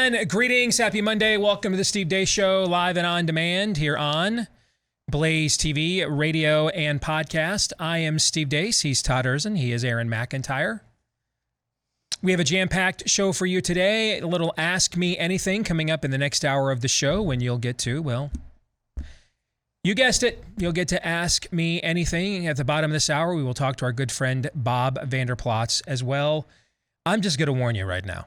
And greetings, happy Monday. Welcome to the Steve Deace Show, live and on demand here on BlazeTV, radio and podcast. I am Steve Deace. He's Todd Erzin. He is Aaron McIntyre. We have a jam-packed show for you today. A little Ask Me Anything coming up in the next hour of the show when you'll get to, well, you guessed it. You'll get to ask me anything. At the bottom of this hour, we will talk to our good friend Bob Vanderplotz as well. I'm just going to warn you right now.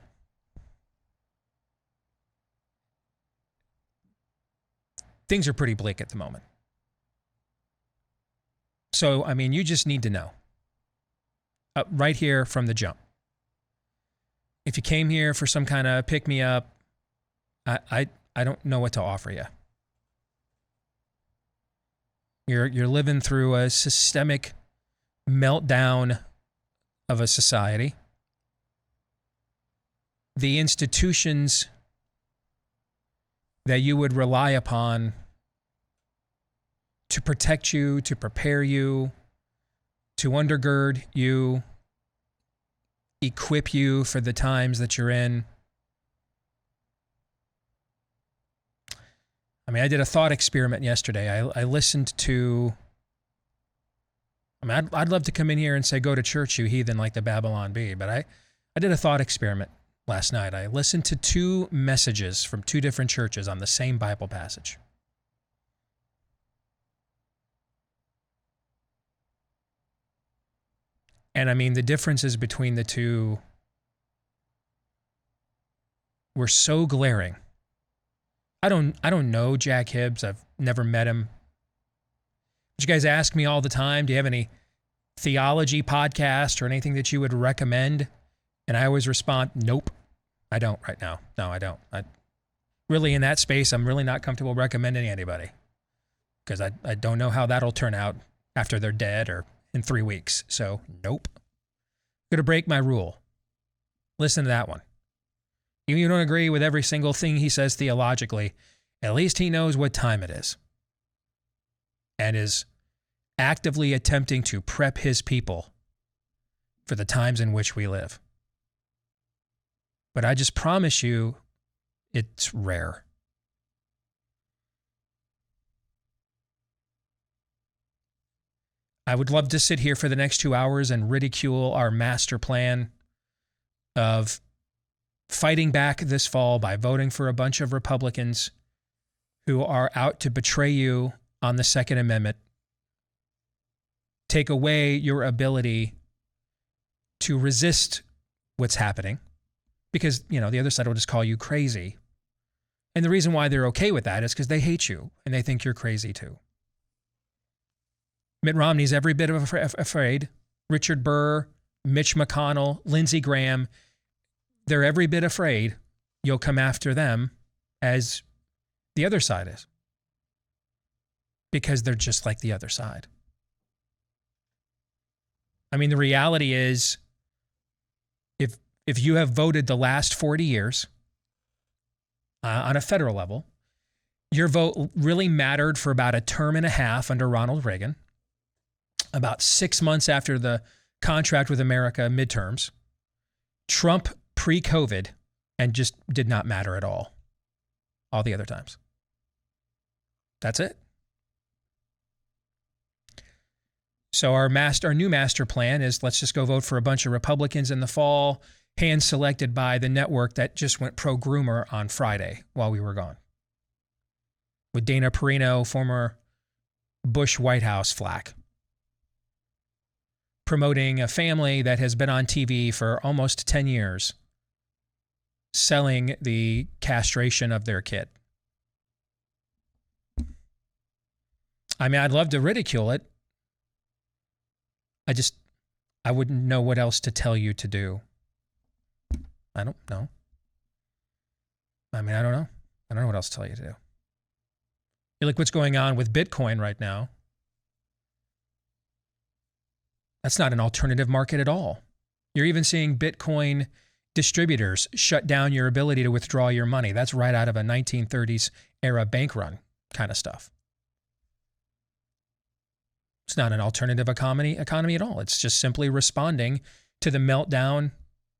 Things are pretty bleak at the moment. So, I mean, you just need to know. Right here from the jump. If you came here for some kind of pick-me-up, I don't know what to offer you. You're living through a systemic meltdown of a society. The institutions that you would rely upon to protect you, to prepare you, to undergird you, equip you for the times that you're in. I mean, I did a thought experiment yesterday. I listened to, I'd love to come in here and say, go to church, you heathen, like the Babylon Bee, but I did a thought experiment last night. I listened to two messages from two different churches on the same Bible passage. And I mean, the differences between the two were so glaring. I don't know Jack Hibbs. I've never met him. But you guys ask me all the time, do you have any theology podcast or anything that you would recommend? And I always respond, nope, I don't right now. No, I don't. Really, in that space, I'm really not comfortable recommending anybody because I don't know how that'll turn out after they're dead or in 3 weeks. So, nope. I'm going to break my rule. Listen to that one. Even if you don't agree with every single thing he says theologically, at least he knows what time it is and is actively attempting to prep his people for the times in which we live. But I just promise you, it's rare. I would love to sit here for the next 2 hours and ridicule our master plan of fighting back this fall by voting for a bunch of Republicans who are out to betray you on the Second Amendment, take away your ability to resist what's happening because, you know, the other side will just call you crazy. And the reason why they're okay with that is because they hate you and they think you're crazy too. Mitt Romney's every bit of afraid. Richard Burr, Mitch McConnell, Lindsey Graham, they're every bit afraid you'll come after them as the other side is. Because they're just like the other side. I mean, the reality is, if you have voted the last 40 years on a federal level, your vote really mattered for about a term and a half under Ronald Reagan. About 6 months after the contract with America midterms, Trump pre-COVID, and just did not matter at all the other times. That's it. So our new master plan is let's just go vote for a bunch of Republicans in the fall, hand-selected by the network that just went pro-groomer on Friday while we were gone. With Dana Perino, former Bush White House flack, promoting a family that has been on TV for almost 10 years, selling the castration of their kid. I mean, I'd love to ridicule it. I wouldn't know what else to tell you to do. I don't know. I mean, I don't know. I don't know what else to tell you to do. You're like what's going on with Bitcoin right now. That's not an alternative market at all. You're even seeing Bitcoin distributors shut down your ability to withdraw your money. That's right out of a 1930s era bank run kind of stuff. It's not an alternative economy at all. It's just simply responding to the meltdown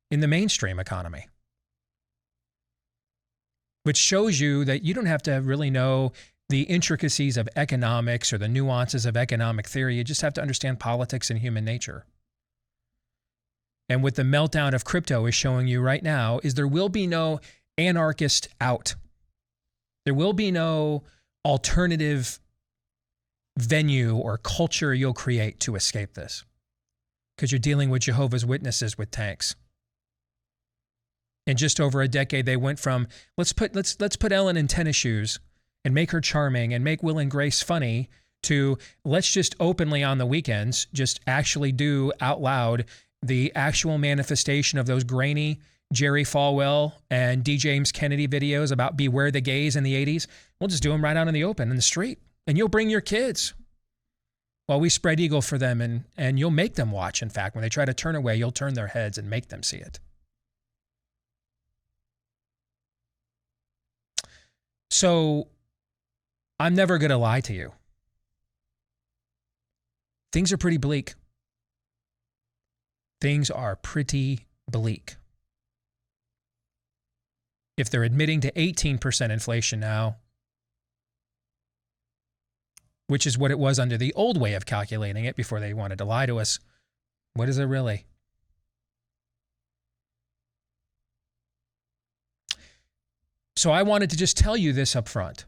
in the mainstream economy. which shows you that you don't have to really know the intricacies of economics or the nuances of economic theory. You just have to understand politics and human nature. And what the meltdown of crypto is showing you right now is there will be no anarchist out. There will be no alternative venue or culture you'll create to escape this, because you're dealing with Jehovah's Witnesses with tanks. In just over a decade, they went from let's put Ellen in tennis shoes and make her charming and make Will and Grace funny to let's just openly on the weekends just actually do out loud the actual manifestation of those grainy Jerry Falwell and D. James Kennedy videos about beware the gays in the 80s. We'll just do them right out in the open in the street. And you'll bring your kids while we spread eagle for them, and you'll make them watch. In fact, when they try to turn away, you'll turn their heads and make them see it. So I'm never going to lie to you. Things are pretty bleak. Things are pretty bleak. If they're admitting to 18% inflation now, which is what it was under the old way of calculating it before they wanted to lie to us, what is it really? So I wanted to just tell you this up front.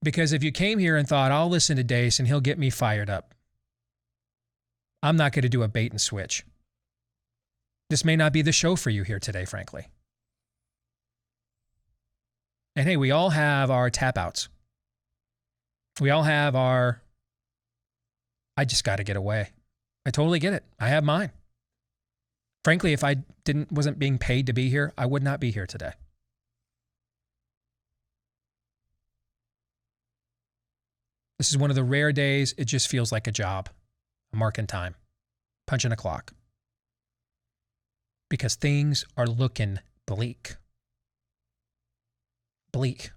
Because if you came here and thought, I'll listen to Deace and he'll get me fired up, I'm not going to do a bait and switch. This may not be the show for you here today, frankly. And hey, we all have our tap outs. We all have our, I just got to get away. I totally get it. I have mine. Frankly, if I wasn't being paid to be here, I would not be here today. This is one of the rare days it just feels like a job, a mark in time, punching a clock. Because things are looking bleak. Bleak.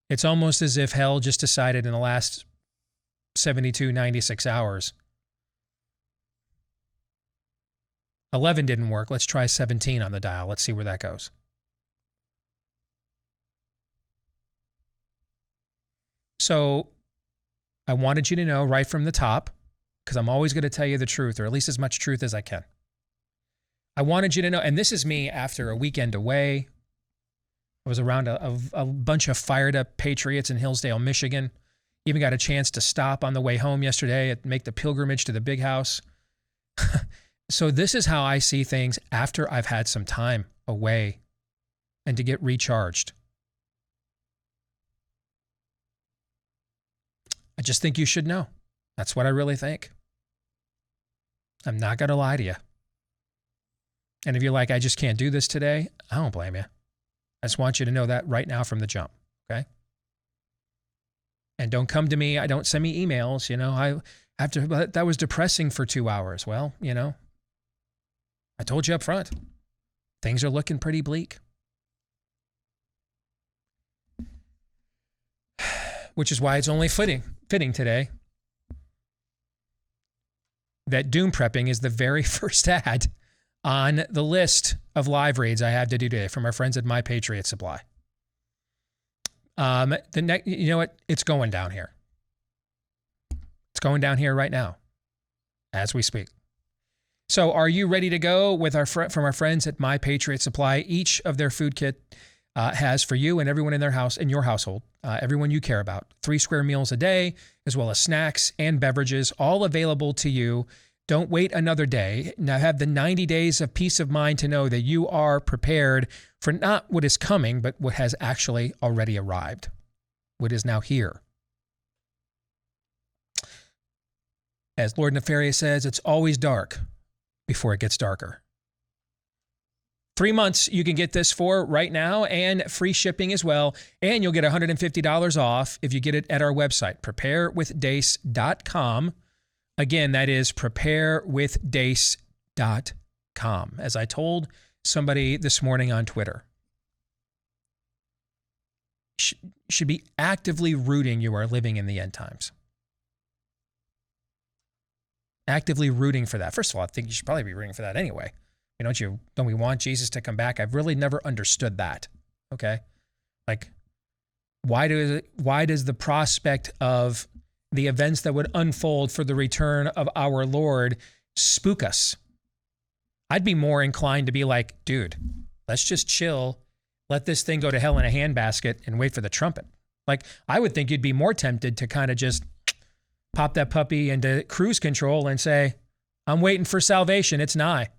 It's almost as if hell just decided in the last 72, 96 hours. 11 didn't work. Let's try 17 on the dial. Let's see where that goes. So I wanted you to know right from the top, because I'm always going to tell you the truth, or at least as much truth as I can. I wanted you to know, and this is me after a weekend away. I was around a bunch of fired up patriots in Hillsdale, Michigan. Even got a chance to stop on the way home yesterday and make the pilgrimage to the big house. So this is how I see things after I've had some time away and to get recharged. I just think you should know. That's what I really think. I'm not going to lie to you. And if you're like, I just can't do this today, I don't blame you. I just want you to know that right now from the jump, okay? And don't come to me. Don't send me emails. You know, that was depressing for 2 hours. Well, you know, I told you up front, things are looking pretty bleak. Which is why it's only fitting today that doom prepping is the very first ad on the list of live reads I have to do today from our friends at My Patriot Supply. You know what? It's going down here. It's going down here right now as we speak. So are you ready to go with from our friends at My Patriot Supply? Each of their food kit has for you and everyone in their house, in your household, everyone you care about, 3 square meals a day, as well as snacks and beverages, all available to you. Don't wait another day. Now have the 90 days of peace of mind to know that you are prepared for not what is coming, but what has actually already arrived, what is now here. As Lord Nefarious says, it's always dark before it gets darker. 3 months you can get this for right now, and free shipping as well. And you'll get $150 off if you get it at our website, preparewithdeace.com. Again, that is preparewithdeace.com. As I told somebody this morning on Twitter, should be actively rooting you are living in the end times. Actively rooting for that. First of all, I think you should probably be rooting for that anyway. don't we want Jesus to come back? I've really never understood that. Okay. Like, why does the prospect of the events that would unfold for the return of our Lord spook us? I'd be more inclined to be like, dude, let's just chill. Let this thing go to hell in a handbasket and wait for the trumpet. Like, I would think you'd be more tempted to kind of just pop that puppy into cruise control and say, I'm waiting for salvation. It's nigh.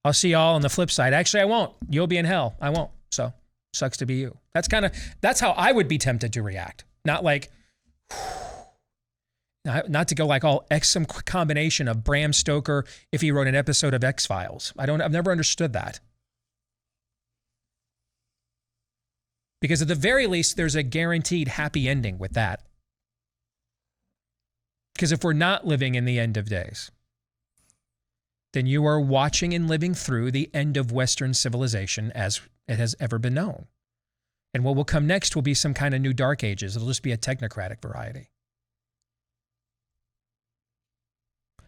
I'll see y'all on the flip side. Actually, I won't. You'll be in hell. I won't. So sucks to be you. That's how I would be tempted to react. Not like, not to go like some combination of Bram Stoker if he wrote an episode of X-Files. I've never understood that. Because at the very least, there's a guaranteed happy ending with that. Because if we're not living in the end of days, then you are watching and living through the end of Western civilization as it has ever been known. And what will come next will be some kind of new dark ages. It'll just be a technocratic variety.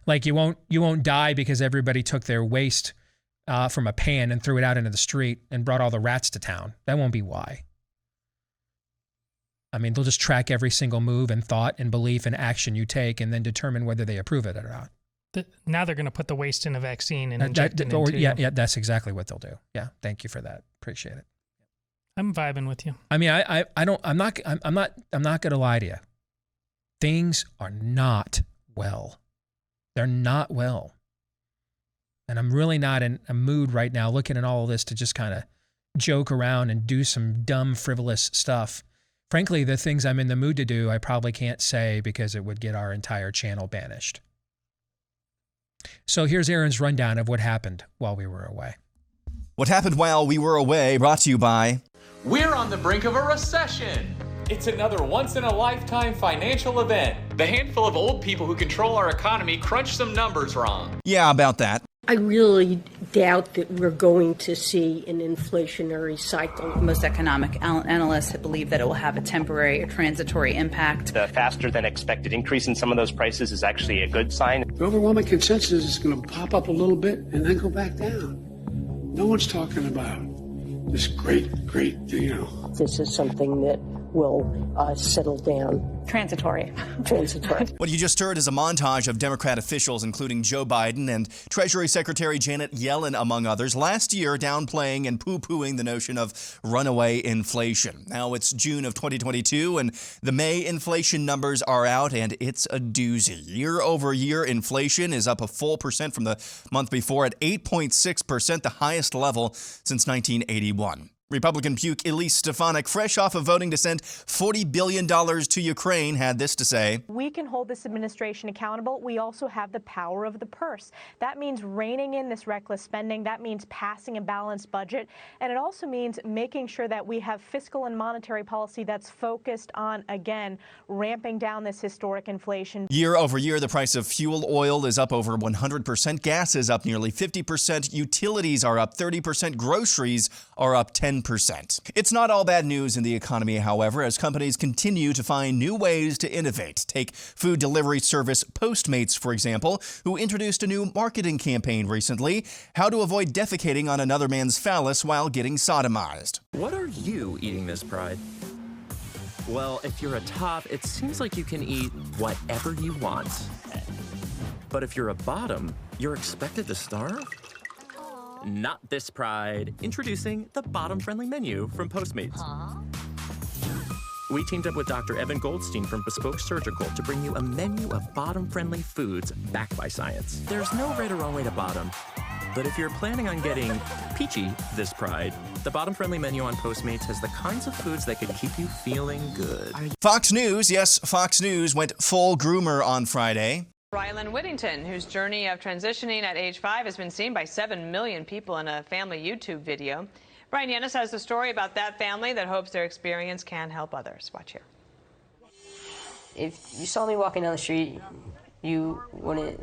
Like you won't die because everybody took their waste from a pan and threw it out into the street and brought all the rats to town. That won't be why. I mean, they'll just track every single move and thought and belief and action you take and then determine whether they approve it or not. Now they're going to put the waste in a vaccine and inject it into you. Yeah, that's exactly what they'll do. Yeah, thank you for that. Appreciate it. I'm vibing with you. I mean, I'm not going to lie to you. Things are not well. They're not well. And I'm really not in a mood right now looking at all of this to just kind of joke around and do some dumb, frivolous stuff. Frankly, the things I'm in the mood to do, I probably can't say because it would get our entire channel banished. So here's Aaron's rundown of what happened while we were away. What happened while we were away, brought to you by... We're on the brink of a recession. It's another once-in-a-lifetime financial event. The handful of old people who control our economy crunched some numbers wrong. Yeah, about that. I really doubt that we're going to see an inflationary cycle. Most economic analysts believe that it will have a temporary or transitory impact. The faster than expected increase in some of those prices is actually a good sign. The overwhelming consensus is going to pop up a little bit and then go back down. No one's talking about this great, This is something that will settle down. Transitory. What you just heard is a montage of Democrat officials, including Joe Biden and Treasury Secretary Janet Yellen, among others, last year downplaying and poo-pooing the notion of runaway inflation. Now it's June of 2022, and the May inflation numbers are out, and it's a doozy. Year-over-year inflation is up a full percent from the month before at 8.6%, the highest level since 1981. Republican puke Elise Stefanik, fresh off of voting to send $40 billion to Ukraine, had this to say. We can hold this administration accountable. We also have the power of the purse. That means reining in this reckless spending. That means passing a balanced budget. And it also means making sure that we have fiscal and monetary policy that's focused on, again, ramping down this historic inflation. Year over year, the price of fuel oil is up over 100%. Gas is up nearly 50%. Utilities are up 30%. Groceries are up 10%. It's not all bad news in the economy, however, as companies continue to find new ways to innovate. Take food delivery service Postmates, for example, who introduced a new marketing campaign recently, how to avoid defecating on another man's phallus while getting sodomized. What are you eating, Miss Pride? Well, if you're a top, it seems like you can eat whatever you want. But if you're a bottom, you're expected to starve? Not this pride. Introducing the bottom-friendly menu from Postmates. We teamed up with Dr. Evan Goldstein from Bespoke Surgical to bring you a menu of bottom-friendly foods backed by science. There's no right or wrong way to bottom, but if you're planning on getting peachy this pride, the bottom-friendly menu on Postmates has the kinds of foods that could keep you feeling good. Fox News, yes, Fox News went full groomer on Friday. Rylan Whittington, whose journey of transitioning at age 5 has been seen by 7 million people in a family YouTube video. Brian Yannis has the story about that family that hopes their experience can help others. Watch here. If you saw me walking down the street, you wouldn't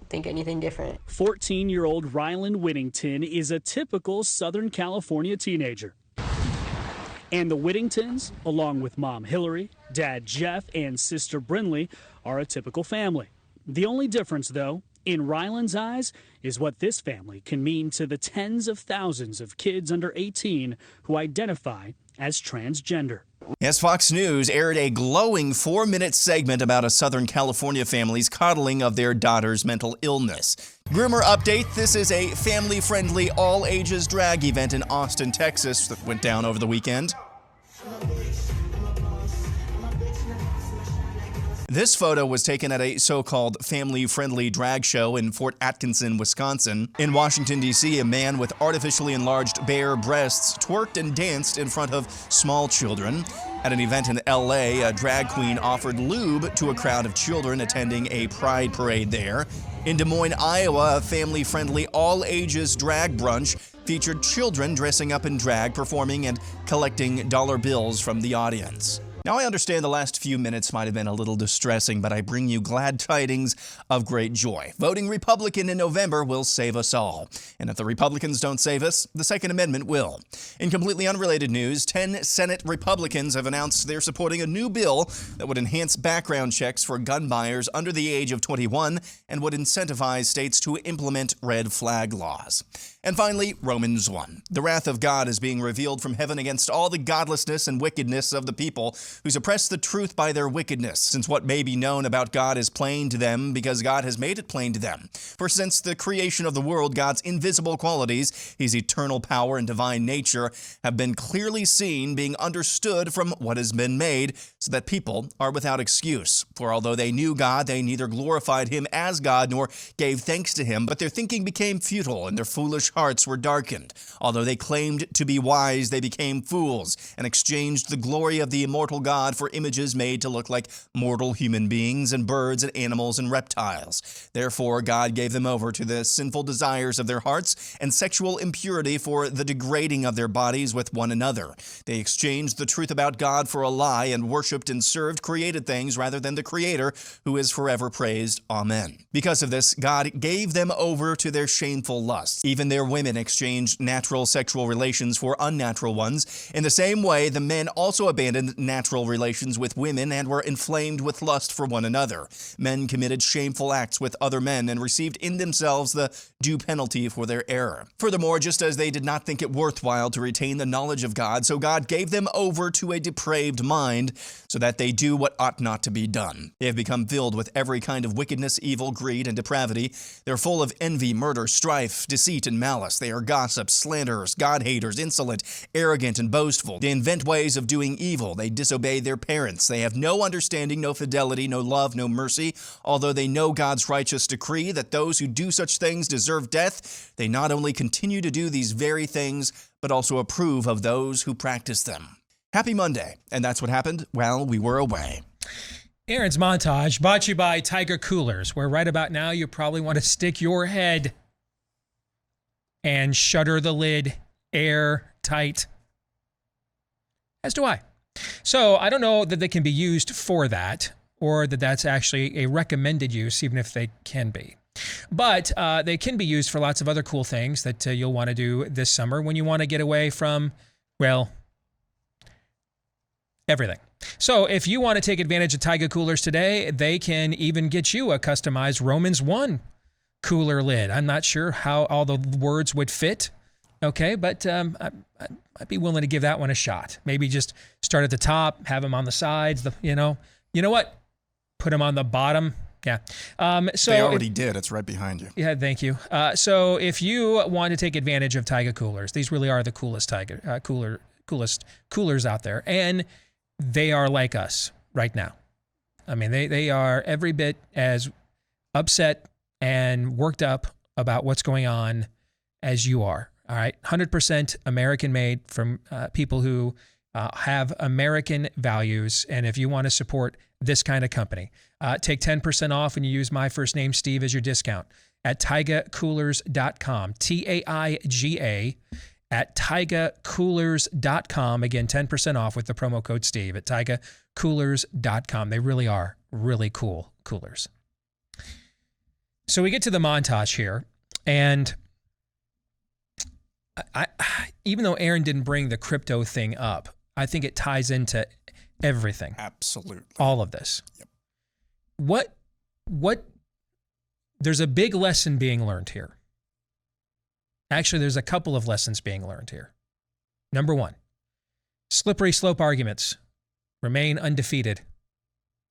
think anything different. 14-year-old Rylan Whittington is a typical Southern California teenager. And the Whittingtons, along with mom Hillary, dad Jeff, and sister Brinley, are a typical family. The only difference, though, In Ryland's eyes is what this family can mean to the tens of thousands of kids under 18 who identify as transgender. Yes, Fox News aired a glowing 4-minute segment about a Southern California family's coddling of their daughter's mental illness. Groomer update, this is a family-friendly, all-ages drag event in Austin, Texas that went down over the weekend. This photo was taken at a so-called family-friendly drag show in Fort Atkinson, Wisconsin. In Washington, D.C., a man with artificially enlarged bare breasts twerked and danced in front of small children. At an event in L.A., a drag queen offered lube to a crowd of children attending a pride parade there. In Des Moines, Iowa, a family-friendly, all-ages drag brunch featured children dressing up in drag, performing and collecting dollar bills from the audience. Now, I understand the last few minutes might have been a little distressing, but I bring you glad tidings of great joy. Voting Republican in November will save us all. And if the Republicans don't save us, the Second Amendment will. In completely unrelated news, 10 Senate Republicans have announced they're supporting a new bill that would enhance background checks for gun buyers under the age of 21 and would incentivize states to implement red flag laws. And finally, Romans 1. The wrath of God is being revealed from heaven against all the godlessness and wickedness of the people who suppress the truth by their wickedness, since what may be known about God is plain to them because God has made it plain to them. For since the creation of the world, God's invisible qualities, his eternal power and divine nature, have been clearly seen, being understood from what has been made, so that people are without excuse. For although they knew God, they neither glorified him as God nor gave thanks to him, but their thinking became futile and their foolish hearts were darkened. Although they claimed to be wise, they became fools and exchanged the glory of the immortal God for images made to look like mortal human beings and birds and animals and reptiles. Therefore, God gave them over to the sinful desires of their hearts and sexual impurity for the degrading of their bodies with one another. They exchanged the truth about God for a lie and worshipped and served created things rather than the Creator, who is forever praised. Amen. Because of this, God gave them over to their shameful lusts. Even their women exchanged natural sexual relations for unnatural ones. In the same way, the men also abandoned natural relations with women and were inflamed with lust for one another. Men committed shameful acts with other men and received in themselves the due penalty for their error. Furthermore, just as they did not think it worthwhile to retain the knowledge of God, so God gave them over to a depraved mind, so that they do what ought not to be done. They have become filled with every kind of wickedness, evil, greed, and depravity. They're full of envy, murder, strife, deceit, and malice. They are gossips, slanderers, God-haters, insolent, arrogant, and boastful. They invent ways of doing evil. They disobey their parents. They have no understanding, no fidelity, no love, no mercy. Although they know God's righteous decree that those who do such things deserve death, they not only continue to do these very things, but also approve of those who practice them. Happy Monday. And that's what happened while we were away. Aaron's montage brought to you by Tiger Coolers, where right about now you probably want to stick your head and shutter the lid air tight. As do I. So I don't know that they can be used for that, or that that's actually a recommended use, even if they can be. But they can be used for lots of other cool things that you'll want to do this summer when you want to get away from, well, everything. So if you want to take advantage of Tiger Coolers today, they can even get you a customized Romans 1 cooler lid. I'm not sure how all the words would fit, okay, but I'd be willing to give that one a shot. Maybe just start at the top, have them on the sides, you know what? Put them on the bottom. Yeah. So they already did. It's right behind you. Yeah, thank you. So if you want to take advantage of Tiger Coolers, these really are the coolest coolest coolers out there, and they are like us right now. I mean, they are every bit as upset and worked up about what's going on as you are. All right, 100% American made from people who have American values. And if you want to support this kind of company, take 10% off when you use my first name, Steve, as your discount at taigacoolers.com, TAIGA, at taigacoolers.com. Again, 10% off with the promo code Steve at taigacoolers.com. They really are really cool coolers. So we get to the montage here, and I even though Aaron didn't bring the crypto thing up, I think it ties into everything. Absolutely. All of this. Yep. What there's a big lesson being learned here. Actually, there's a couple of lessons being learned here. Number one, slippery slope arguments remain undefeated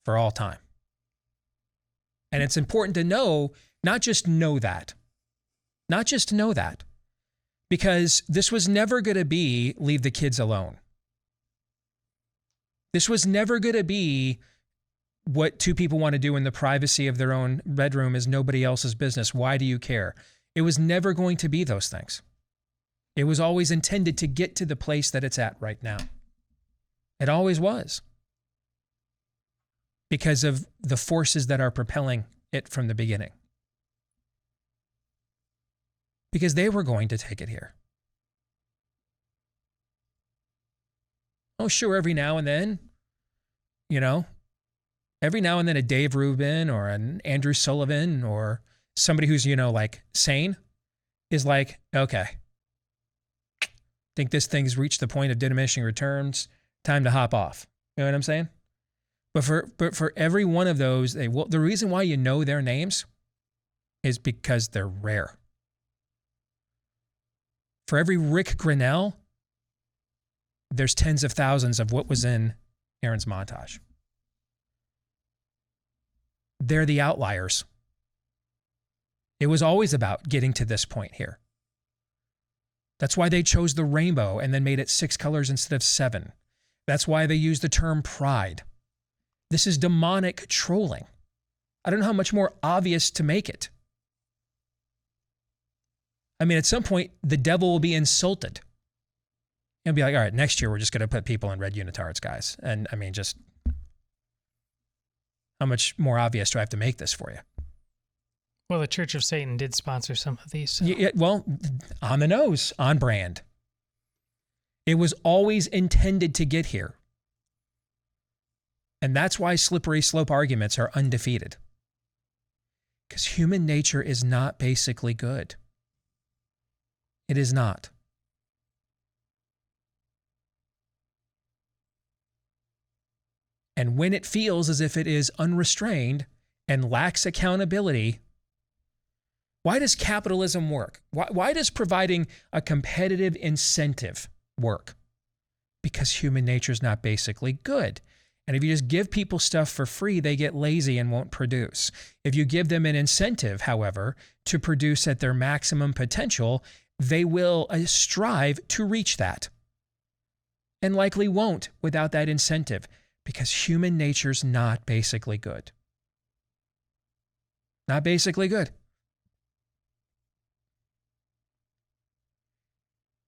for all time. And it's important to know, not just know that, because this was never going to be leave the kids alone. This was never going to be what two people want to do in the privacy of their own bedroom is nobody else's business. Why do you care? It was never going to be those things. It was always intended to get to the place that it's at right now. It always was. Because of the forces that are propelling it from the beginning. Because they were going to take it here. Oh, sure, every now and then, every now and then a Dave Rubin or an Andrew Sullivan or somebody who's, like sane is like, okay, think this thing's reached the point of diminishing returns, time to hop off. You know what I'm saying? But for every one of those, the reason why you know their names is because they're rare. For every Rick Grinnell, there's tens of thousands of what was in Aaron's montage. They're the outliers. It was always about getting to this point here. That's why they chose the rainbow and then made it 6 colors instead of 7. That's why they used the term pride. This is demonic trolling. I don't know how much more obvious to make it. I mean, at some point, the devil will be insulted. And be like, all right, next year we're just going to put people in red unitards, guys. And I mean, just how much more obvious do I have to make this for you? Well, the Church of Satan did sponsor some of these. So. Yeah, well, on the nose, on brand. It was always intended to get here. And that's why slippery slope arguments are undefeated. Because human nature is not basically good. It is not. And when it feels as if it is unrestrained and lacks accountability, why does capitalism work? Why does providing a competitive incentive work? Because human nature is not basically good. And if you just give people stuff for free, they get lazy and won't produce. If you give them an incentive, however, to produce at their maximum potential, they will strive to reach that. And likely won't without that incentive, because human nature's not basically good. Not basically good.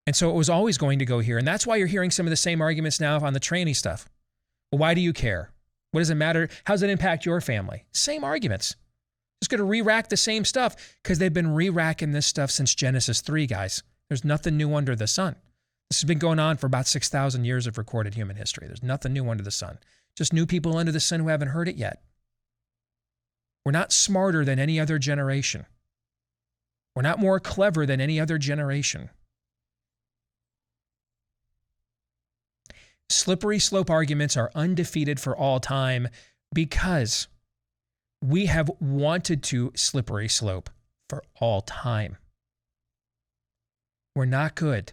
And so it was always going to go here. And that's why you're hearing some of the same arguments now on the tranny stuff. Well, why do you care? What does it matter? How does it impact your family? Same arguments. Just going to re-rack the same stuff because they've been re-racking this stuff since Genesis 3, guys. There's nothing new under the sun. This has been going on for about 6,000 years of recorded human history. There's nothing new under the sun. Just new people under the sun who haven't heard it yet. We're not smarter than any other generation. We're not more clever than any other generation. Slippery slope arguments are undefeated for all time because we have wanted to slippery slope for all time. We're not good.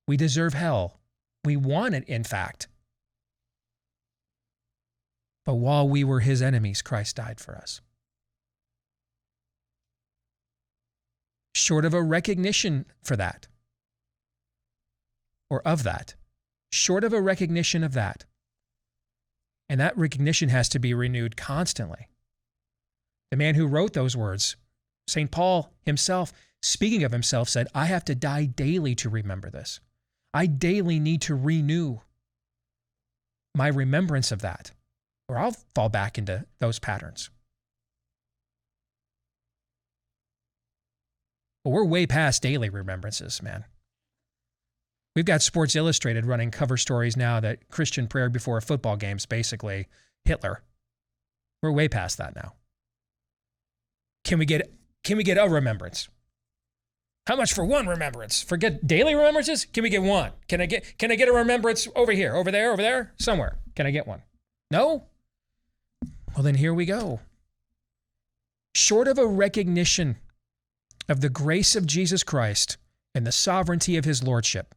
We deserve hell. We want it, in fact. But while we were his enemies, Christ died for us. Short of a recognition for that, or of that, short of a recognition of that. And that recognition has to be renewed constantly. The man who wrote those words, St. Paul himself, speaking of himself, said, I have to die daily to remember this. I daily need to renew my remembrance of that, or I'll fall back into those patterns. But we're way past daily remembrances, man. We've got Sports Illustrated running cover stories now that Christian prayer before a football game is basically Hitler. We're way past that now. Can we get a remembrance? How much for one remembrance? Forget daily remembrances? Can we get one? Can I get a remembrance over here, over there, somewhere? Can I get one? No? Well, then here we go. Short of a recognition of the grace of Jesus Christ and the sovereignty of his lordship,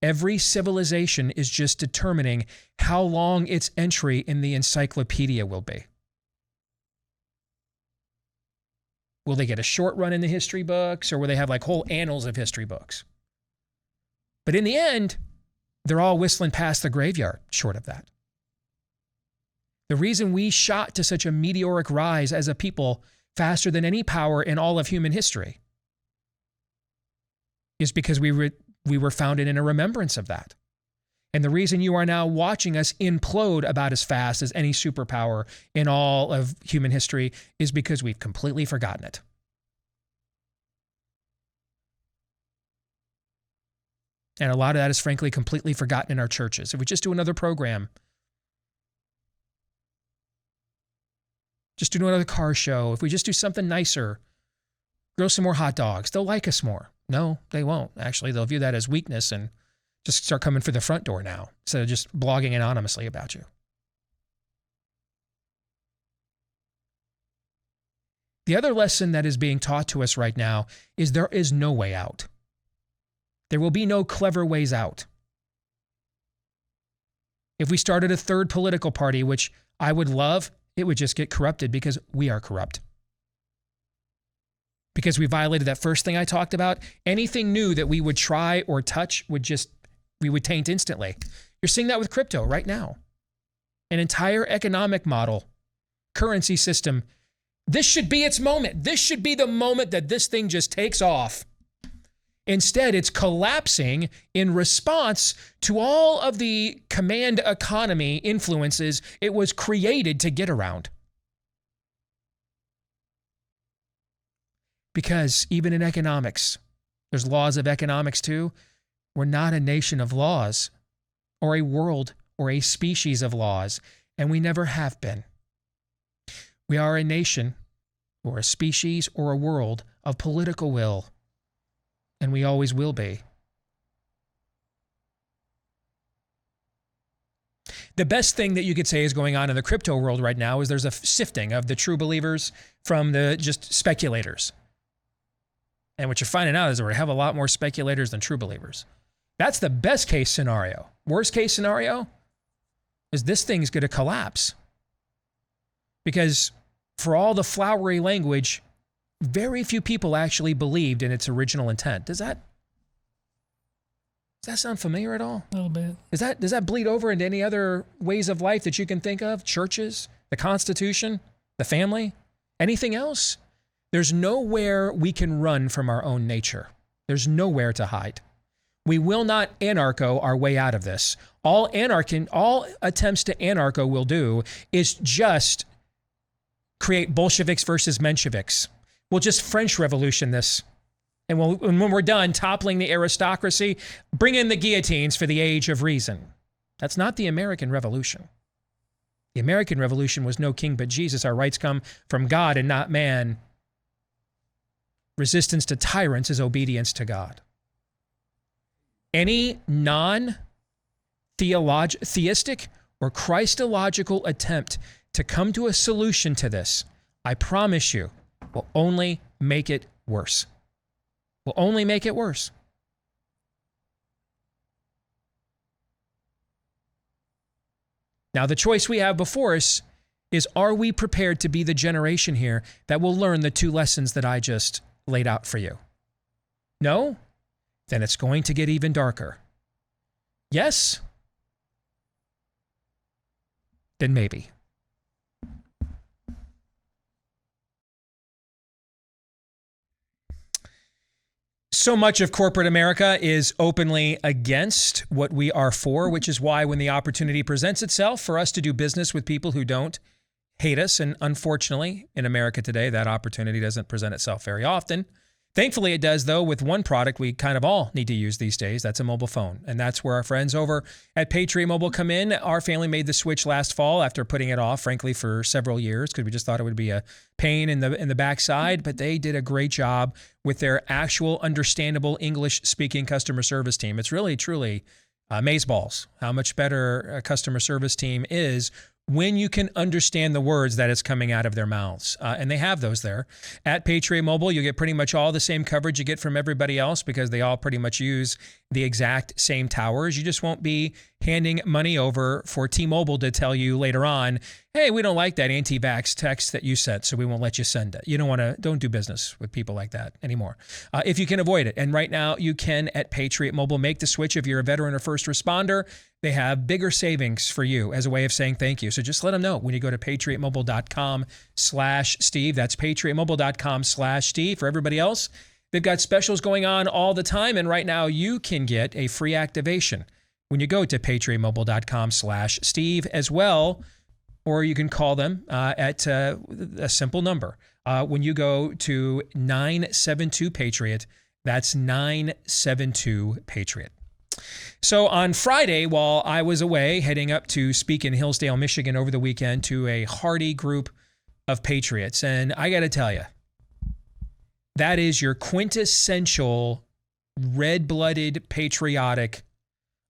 every civilization is just determining how long its entry in the encyclopedia will be. Will they get a short run in the history books, or will they have like whole annals of history books? But in the end, they're all whistling past the graveyard short of that. The reason we shot to such a meteoric rise as a people faster than any power in all of human history is because we were founded in a remembrance of that. And the reason you are now watching us implode about as fast as any superpower in all of human history is because we've completely forgotten it. And a lot of that is frankly completely forgotten in our churches. If we just do another program, just do another car show, if we just do something nicer, grill some more hot dogs, they'll like us more. No, they won't. Actually, they'll view that as weakness and just start coming for the front door now instead of just blogging anonymously about you. The other lesson that is being taught to us right now is there is no way out. There will be no clever ways out. If we started a third political party, which I would love, it would just get corrupted because we are corrupt. Because we violated that first thing I talked about, anything new that we would try or touch we would taint instantly. You're seeing that with crypto right now. An entire economic model, currency system. This should be its moment. This should be the moment that this thing just takes off. Instead, it's collapsing in response to all of the command economy influences it was created to get around. Because even in economics, there's laws of economics too. We're not a nation of laws or a world or a species of laws, and we never have been. We are a nation or a species or a world of political will, and we always will be. The best thing that you could say is going on in the crypto world right now is there's a sifting of the true believers from the just speculators. And what you're finding out is that we have a lot more speculators than true believers. That's the best case scenario. Worst case scenario is this thing's going to collapse. Because for all the flowery language, very few people actually believed in its original intent. Does that sound familiar at all? A little bit. Does that bleed over into any other ways of life that you can think of? Churches, the Constitution, the family, anything else? There's nowhere we can run from our own nature. There's nowhere to hide. We will not anarcho our way out of this. All attempts to anarcho will do is just create Bolsheviks versus Mensheviks. We'll just French Revolution this. And when we're done toppling the aristocracy, bring in the guillotines for the age of reason. That's not the American Revolution. The American Revolution was no king but Jesus. Our rights come from God and not man. Resistance to tyrants is obedience to God. Any non-theistic or Christological attempt to come to a solution to this, I promise you, will only make it worse. Will only make it worse. Now, the choice we have before us is, are we prepared to be the generation here that will learn the two lessons that I just laid out for you? No? Then it's going to get even darker. Yes? Then maybe. So much of corporate America is openly against what we are for, which is why when the opportunity presents itself for us to do business with people who don't hate us, and unfortunately in America today, that opportunity doesn't present itself very often. Thankfully it does, though, with one product we kind of all need to use these days. That's a mobile phone. And that's where our friends over at Patriot Mobile come in. Our family made the switch last fall after putting it off, frankly, for several years because we just thought it would be a pain in the backside. But they did a great job with their actual understandable English-speaking customer service team. It's really, truly amazeballs how much better a customer service team is when you can understand the words that is coming out of their mouths. And they have those there. At Patriot Mobile, you get pretty much all the same coverage you get from everybody else because they all pretty much use the exact same towers. You just won't be handing money over for T-Mobile to tell you later on, hey, we don't like that anti-vax text that you sent, so we won't let you send it. You don't do business with people like that anymore. If you can avoid it. And right now you can at Patriot Mobile make the switch if you're a veteran or first responder. They have bigger savings for you as a way of saying thank you. So just let them know when you go to patriotmobile.com/Steve. That's patriotmobile.com/Steve. For everybody else, they've got specials going on all the time. And right now you can get a free activation when you go to patriotmobile.com/Steve as well. Or you can call them at a simple number. When you go to 972-PATRIOT, that's 972-PATRIOT. So on Friday, while I was away heading up to speak in Hillsdale, Michigan over the weekend to a hearty group of patriots, and I got to tell you, that is your quintessential red-blooded, patriotic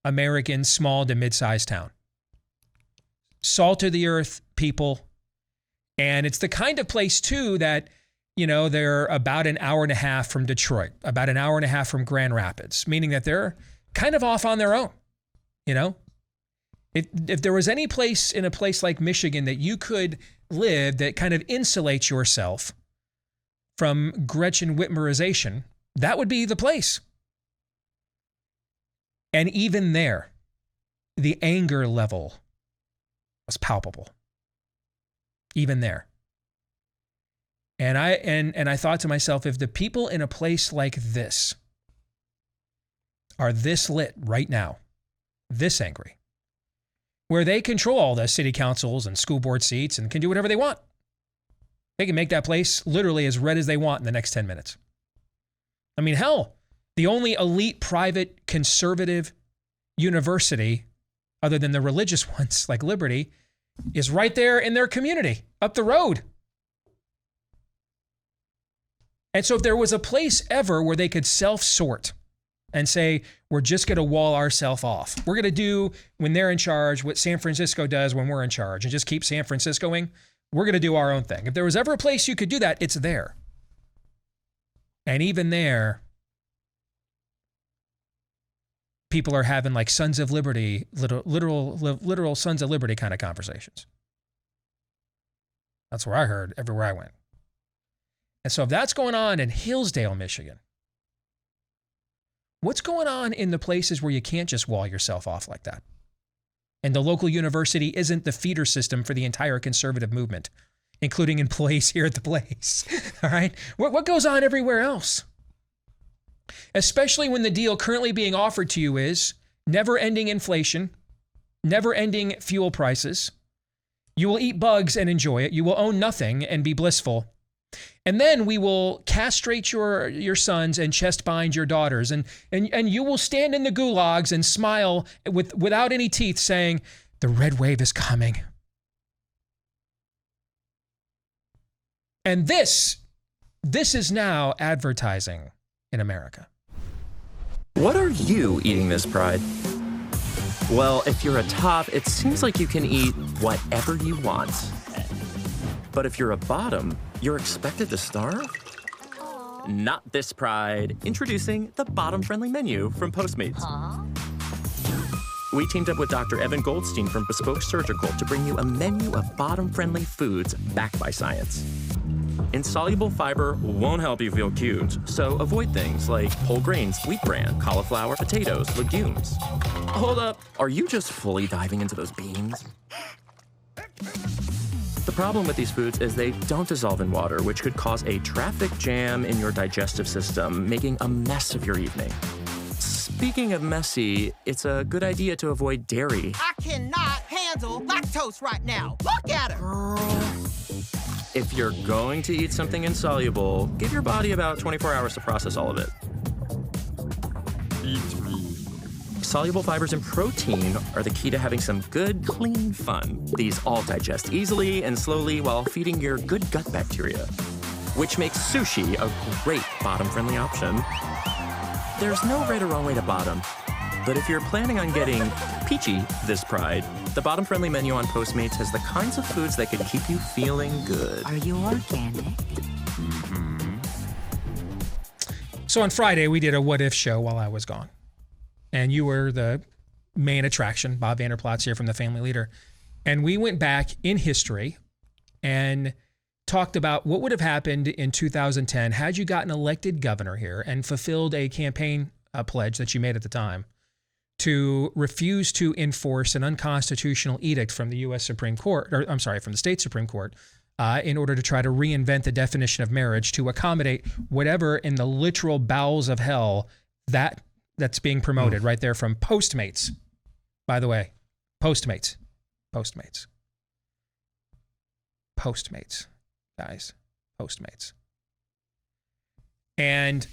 American small to mid-sized town. Salt of the earth people. And it's the kind of place, too, that, they're about an hour and a half from Detroit, about an hour and a half from Grand Rapids, meaning that they're kind of off on their own, If there was any place in a place like Michigan that you could live that kind of insulates yourself from Gretchen Whitmerization, that would be the place. And even there, the anger level was palpable. Even there. And I thought to myself, if the people in a place like this are this lit right now, this angry, where they control all the city councils and school board seats and can do whatever they want, they can make that place literally as red as they want in the next 10 minutes. I mean, hell, the only elite private conservative university, other than the religious ones like Liberty, is right there in their community, up the road. And so if there was a place ever where they could self-sort and say, we're just going to wall ourselves off. We're going to do, when they're in charge, what San Francisco does when we're in charge and just keep San Franciscoing. We're going to do our own thing. If there was ever a place you could do that, it's there. And even there, people are having like Sons of Liberty, literal Sons of Liberty kind of conversations. That's where I heard everywhere I went. And so if that's going on in Hillsdale, Michigan, what's going on in the places where you can't just wall yourself off like that? And the local university isn't the feeder system for the entire conservative movement, including employees here at the Blaze. All right? What goes on everywhere else? Especially when the deal currently being offered to you is never-ending inflation, never-ending fuel prices. You will eat bugs and enjoy it. You will own nothing and be blissful. And then we will castrate your sons and chest bind your daughters. And you will stand in the gulags and smile without any teeth saying, the red wave is coming. And this is now advertising in America. What are you eating this Pride? Well, if you're a top, it seems like you can eat whatever you want. But if you're a bottom, you're expected to starve? Not this Pride. Introducing the bottom-friendly menu from Postmates. We teamed up with Dr. Evan Goldstein from Bespoke Surgical to bring you a menu of bottom-friendly foods backed by science. Insoluble fiber won't help you feel cute, so avoid things like whole grains, wheat bran, cauliflower, potatoes, legumes. Hold up, are you just fully diving into those beans? The problem with these foods is they don't dissolve in water, which could cause a traffic jam in your digestive system, making a mess of your evening. Speaking of messy, it's a good idea to avoid dairy. I cannot handle lactose right now. Look at her. If you're going to eat something insoluble, give your body about 24 hours to process all of it. Eat me. Soluble fibers and protein are the key to having some good, clean fun. These all digest easily and slowly while feeding your good gut bacteria, which makes sushi a great bottom-friendly option. There's no right or wrong way to bottom, but if you're planning on getting peachy this Pride. The bottom-friendly menu on Postmates has the kinds of foods that could keep you feeling good. Are you organic? Mm-hmm. So on Friday, we did a what if show while I was gone. And you were the main attraction, Bob Vanderplat's here from The Family Leader. And we went back in history and talked about what would have happened in 2010 had you gotten elected governor here and fulfilled a campaign pledge that you made at the time to refuse to enforce an unconstitutional edict from the U.S. Supreme Court, or I'm sorry, from the state Supreme Court, in order to try to reinvent the definition of marriage to accommodate whatever in the literal bowels of hell that's being promoted right there from Postmates. By the way, Postmates, guys, Postmates. And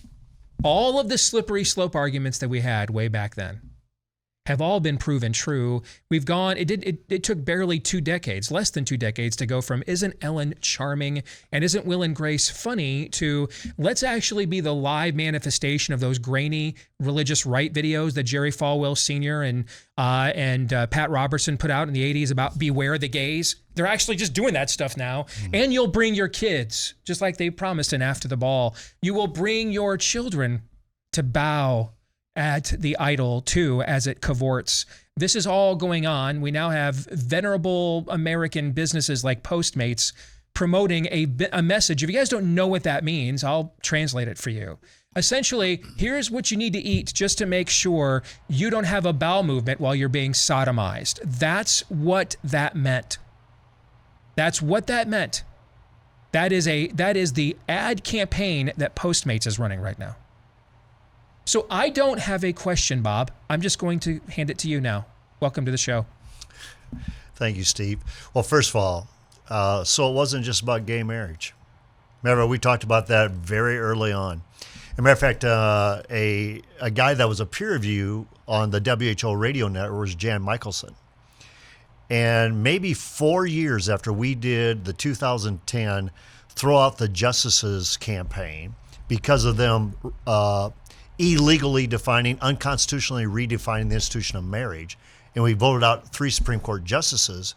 all of the slippery slope arguments that we had way back then have all been proven true. We've gone, it took barely 2 decades, less than 2 decades to go from isn't Ellen charming and isn't Will and Grace funny to let's actually be the live manifestation of those grainy religious right videos that Jerry Falwell Sr. and Pat Robertson put out in the 80s about beware the gays. They're actually just doing that stuff now. And you'll bring your kids, just like they promised in After the Ball, you will bring your children to bow at the idol too as it cavorts. This is all going on. We now have venerable American businesses like Postmates promoting a message. If you guys don't know what that means, I'll translate it for you. Essentially, here's what you need to eat just to make sure you don't have a bowel movement while you're being sodomized. That's what that meant. That's what that meant. That is the ad campaign that Postmates is running right now. So I don't have a question, Bob. I'm just going to hand it to you now. Welcome to the show. Thank you, Steve. Well, first of all, so it wasn't just about gay marriage. Remember, we talked about that very early on. As a matter of fact, a guy that was a peer review on the WHO radio network was Jan Michelson. And maybe 4 years after we did the 2010 Throw Out the Justices campaign, because of them illegally defining, unconstitutionally redefining the institution of marriage, and we voted out 3 Supreme Court justices,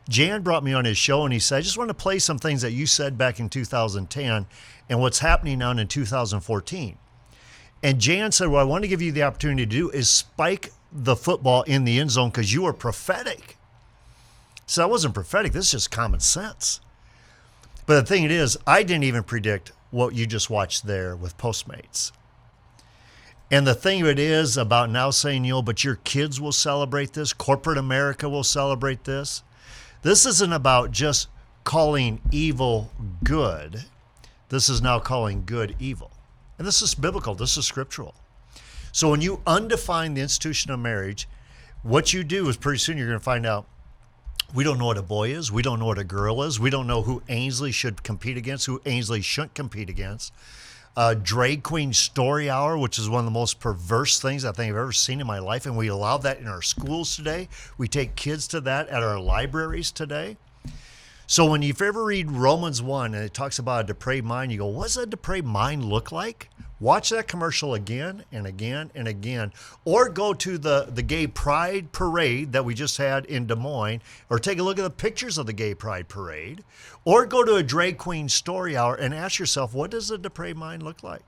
Jan brought me on his show and he said, I just want to play some things that you said back in 2010 and what's happening now in 2014. And Jan said, what I want to give you the opportunity to do is spike the football in the end zone because you are prophetic. So I wasn't prophetic. This is just common sense. But the thing it is, I didn't even predict what you just watched there with Postmates. And the thing of it is about now saying, but your kids will celebrate this. Corporate America will celebrate this. This isn't about just calling evil good. This is now calling good evil. And this is biblical. This is scriptural. So when you undefine the institution of marriage, what you do is pretty soon you're going to find out we don't know what a boy is. We don't know what a girl is. We don't know who Ainsley should compete against, who Ainsley shouldn't compete against. Drag queen story hour, which is one of the most perverse things I think I've ever seen in my life. And we allow that in our schools today. We take kids to that at our libraries today. So when you ever read Romans 1 and it talks about a depraved mind, you go, what does a depraved mind look like? Watch that commercial again and again and again. Or go to the gay pride parade that we just had in Des Moines, or take a look at the pictures of the gay pride parade, or go to a drag queen story hour and ask yourself, what does a depraved mind look like?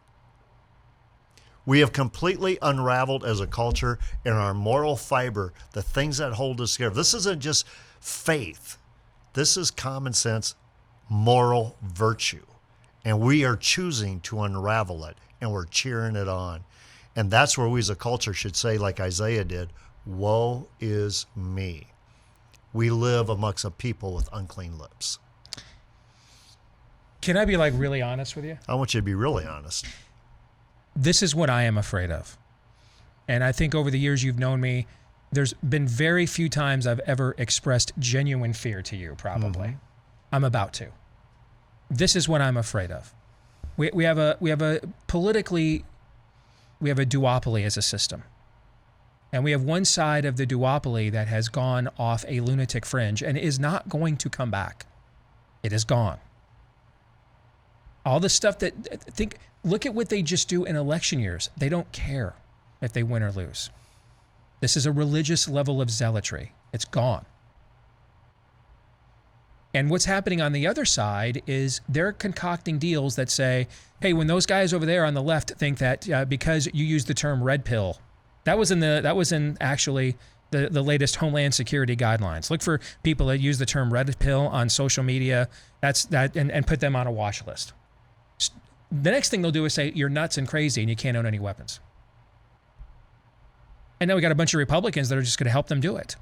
We have completely unraveled as a culture in our moral fiber, the things that hold us together. This isn't just faith. This is common sense, moral virtue. And we are choosing to unravel it, and we're cheering it on. And that's where we as a culture should say, like Isaiah did, woe is me. We live amongst a people with unclean lips. Can I be really honest with you? I want you to be really honest. This is what I am afraid of. And I think over the years you've known me, there's been very few times I've ever expressed genuine fear to you, probably. Mm-hmm. I'm about to. This is what I'm afraid of. We have a duopoly as a system. And we have one side of the duopoly that has gone off a lunatic fringe and is not going to come back. It is gone. All the stuff look at what they just do in election years. They don't care if they win or lose. This is a religious level of zealotry. It's gone. And what's happening on the other side is they're concocting deals that say, hey, when those guys over there on the left think that because you use the term red pill, that was in actually the latest Homeland Security guidelines. Look for people that use the term red pill on social media. And put them on a watch list. The next thing they'll do is say you're nuts and crazy and you can't own any weapons. And now we got a bunch of Republicans that are just going to help them do it.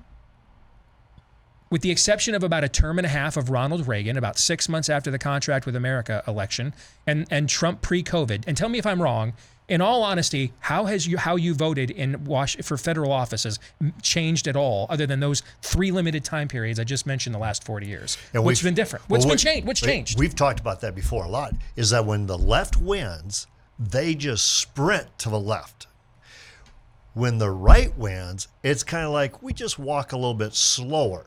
With the exception of about a term and a half of Ronald Reagan, about 6 months after the Contract with America election, and Trump pre-COVID, and tell me if I'm wrong, in all honesty, how you voted for federal offices changed at all, other than those 3 limited time periods I just mentioned the last 40 years? What's been different? What's changed? We've talked about that before a lot, is that when the left wins, they just sprint to the left. When the right wins, it's kind of like we just walk a little bit slower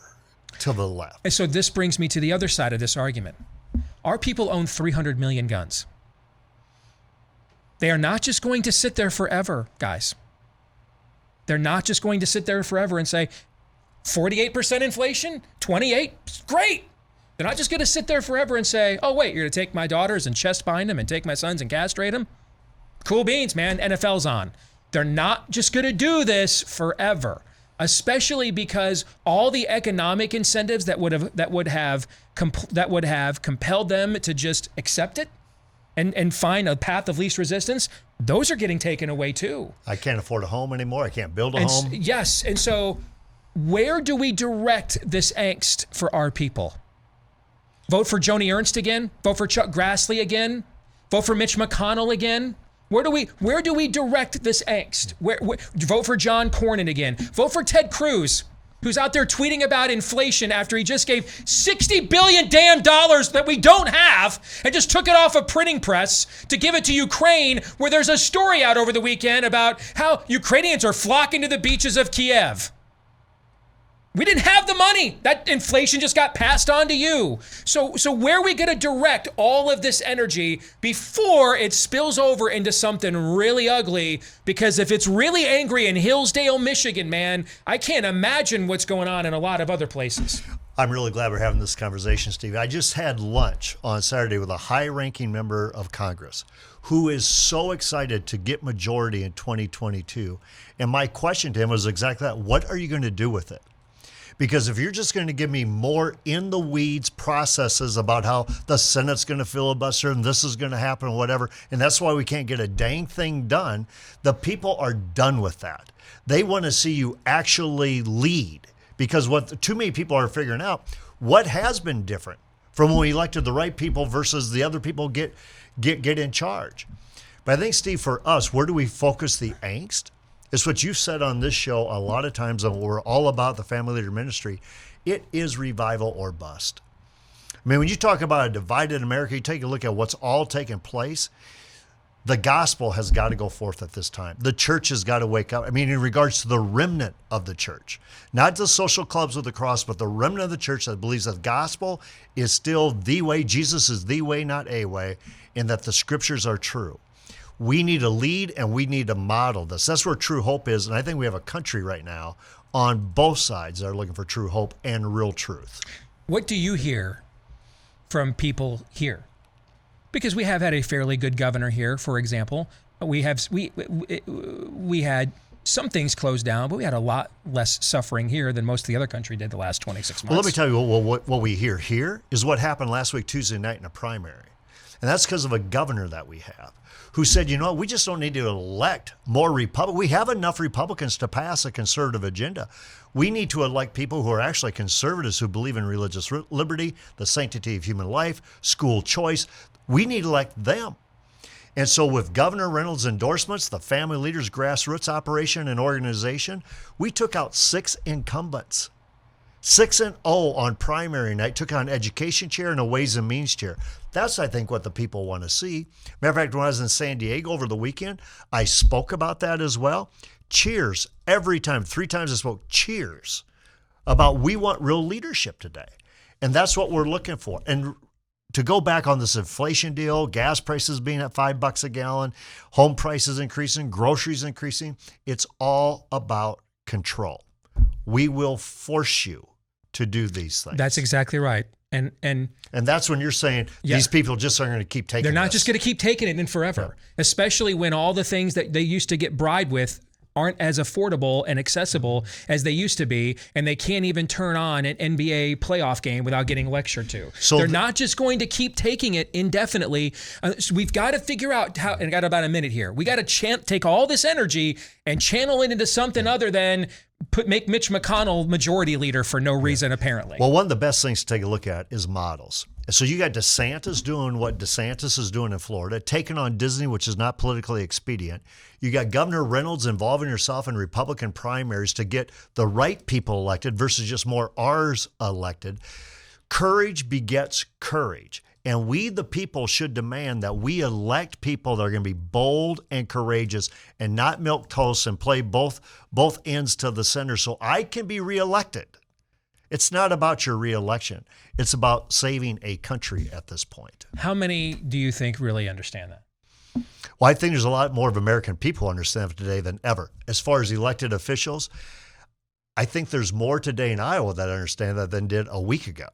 to the left. And so this brings me to the other side of this argument. Our people own 300 million guns. They are not just going to sit there forever, guys. They're not just going to sit there forever and say, 48% inflation, 28, great. They're not just going to sit there forever and say, oh, wait, you're going to take my daughters and chest bind them and take my sons and castrate them? Cool beans, man. NFL's on. They're not just going to do this forever, especially because all the economic incentives that would have compelled them to just accept it and find a path of least resistance, those are getting taken away too. I can't afford a home anymore. I can't build a home. Yes. And so where do we direct this angst for our people? Vote for Joni Ernst again? Vote for Chuck Grassley again? Vote for Mitch McConnell again? Where do we direct this angst? Vote for John Cornyn again. Vote for Ted Cruz, who's out there tweeting about inflation after he just gave $60 billion damn dollars that we don't have and just took it off a printing press to give it to Ukraine, where there's a story out over the weekend about how Ukrainians are flocking to the beaches of Kiev. We didn't have the money. That inflation just got passed on to you. So where are we going to direct all of this energy before it spills over into something really ugly? Because if it's really angry in Hillsdale, Michigan, man, I can't imagine what's going on in a lot of other places. I'm really glad we're having this conversation, Steve. I just had lunch on Saturday with a high-ranking member of Congress who is so excited to get majority in 2022. And my question to him was exactly that. What are you going to do with it? Because if you're just going to give me more in the weeds processes about how the Senate's going to filibuster and this is going to happen or whatever, and that's why we can't get a dang thing done, the people are done with that. They want to see you actually lead, because what too many people are figuring out, what has been different from when we elected the right people versus the other people get in charge. But I think, Steve, for us, where do we focus the angst? It's what you've said on this show a lot of times, and we're all about the Family Leader Ministry. It is revival or bust. I mean, when you talk about a divided America, you take a look at what's all taking place. The gospel has got to go forth at this time. The church has got to wake up. I mean, in regards to the remnant of the church, not the social clubs with the cross, but the remnant of the church that believes that the gospel is still the way, Jesus is the way, not a way, and that the scriptures are true. We need to lead and we need to model this. That's where true hope is. And I think we have a country right now on both sides that are looking for true hope and real truth. What do you hear from people here? Because we have had a fairly good governor here, for example. We had some things closed down, but we had a lot less suffering here than most of the other country did the last 26 months. Well, let me tell you what we hear here is what happened last week, Tuesday night in a primary. And that's because of a governor that we have who said, you know what, we just don't need to elect more Republicans. We have enough Republicans to pass a conservative agenda. We need to elect people who are actually conservatives, who believe in religious liberty, the sanctity of human life, school choice. We need to elect them. And so with Governor Reynolds' endorsements, the Family Leaders Grassroots Operation and Organization, we took out 6 incumbents. 6-0 on primary night, took on education chair and a Ways and Means chair. That's, I think, what the people want to see. Matter of fact, when I was in San Diego over the weekend, I spoke about that as well. Cheers every time. 3 times I spoke cheers about we want real leadership today. And that's what we're looking for. And to go back on this inflation deal, gas prices being at $5 a gallon, home prices increasing, groceries increasing, it's all about control. We will force you to do these things. That's exactly right. And that's when you're saying these people just aren't going to keep taking They're not this. just going to keep taking it in forever, especially when all the things that they used to get bribed with aren't as affordable and accessible as they used to be, and they can't even turn on an NBA playoff game without getting lectured to. So they're not just going to keep taking it indefinitely. So we've got to figure out how, and I got about a minute here, we got to take all this energy and channel it into something other than make Mitch McConnell majority leader for no reason, apparently. Well, one of the best things to take a look at is models. So you got DeSantis doing what DeSantis is doing in Florida, taking on Disney, which is not politically expedient. You got Governor Reynolds involving herself in Republican primaries to get the right people elected versus just more R's elected. Courage begets courage. And we, the people, should demand that we elect people that are going to be bold and courageous and not milquetoast and play both ends to the center so I can be reelected. It's not about your reelection. It's about saving a country at this point. How many do you think really understand that? Well, I think there's a lot more of American people who understand it today than ever. As far as elected officials, I think there's more today in Iowa that understand that than did a week ago.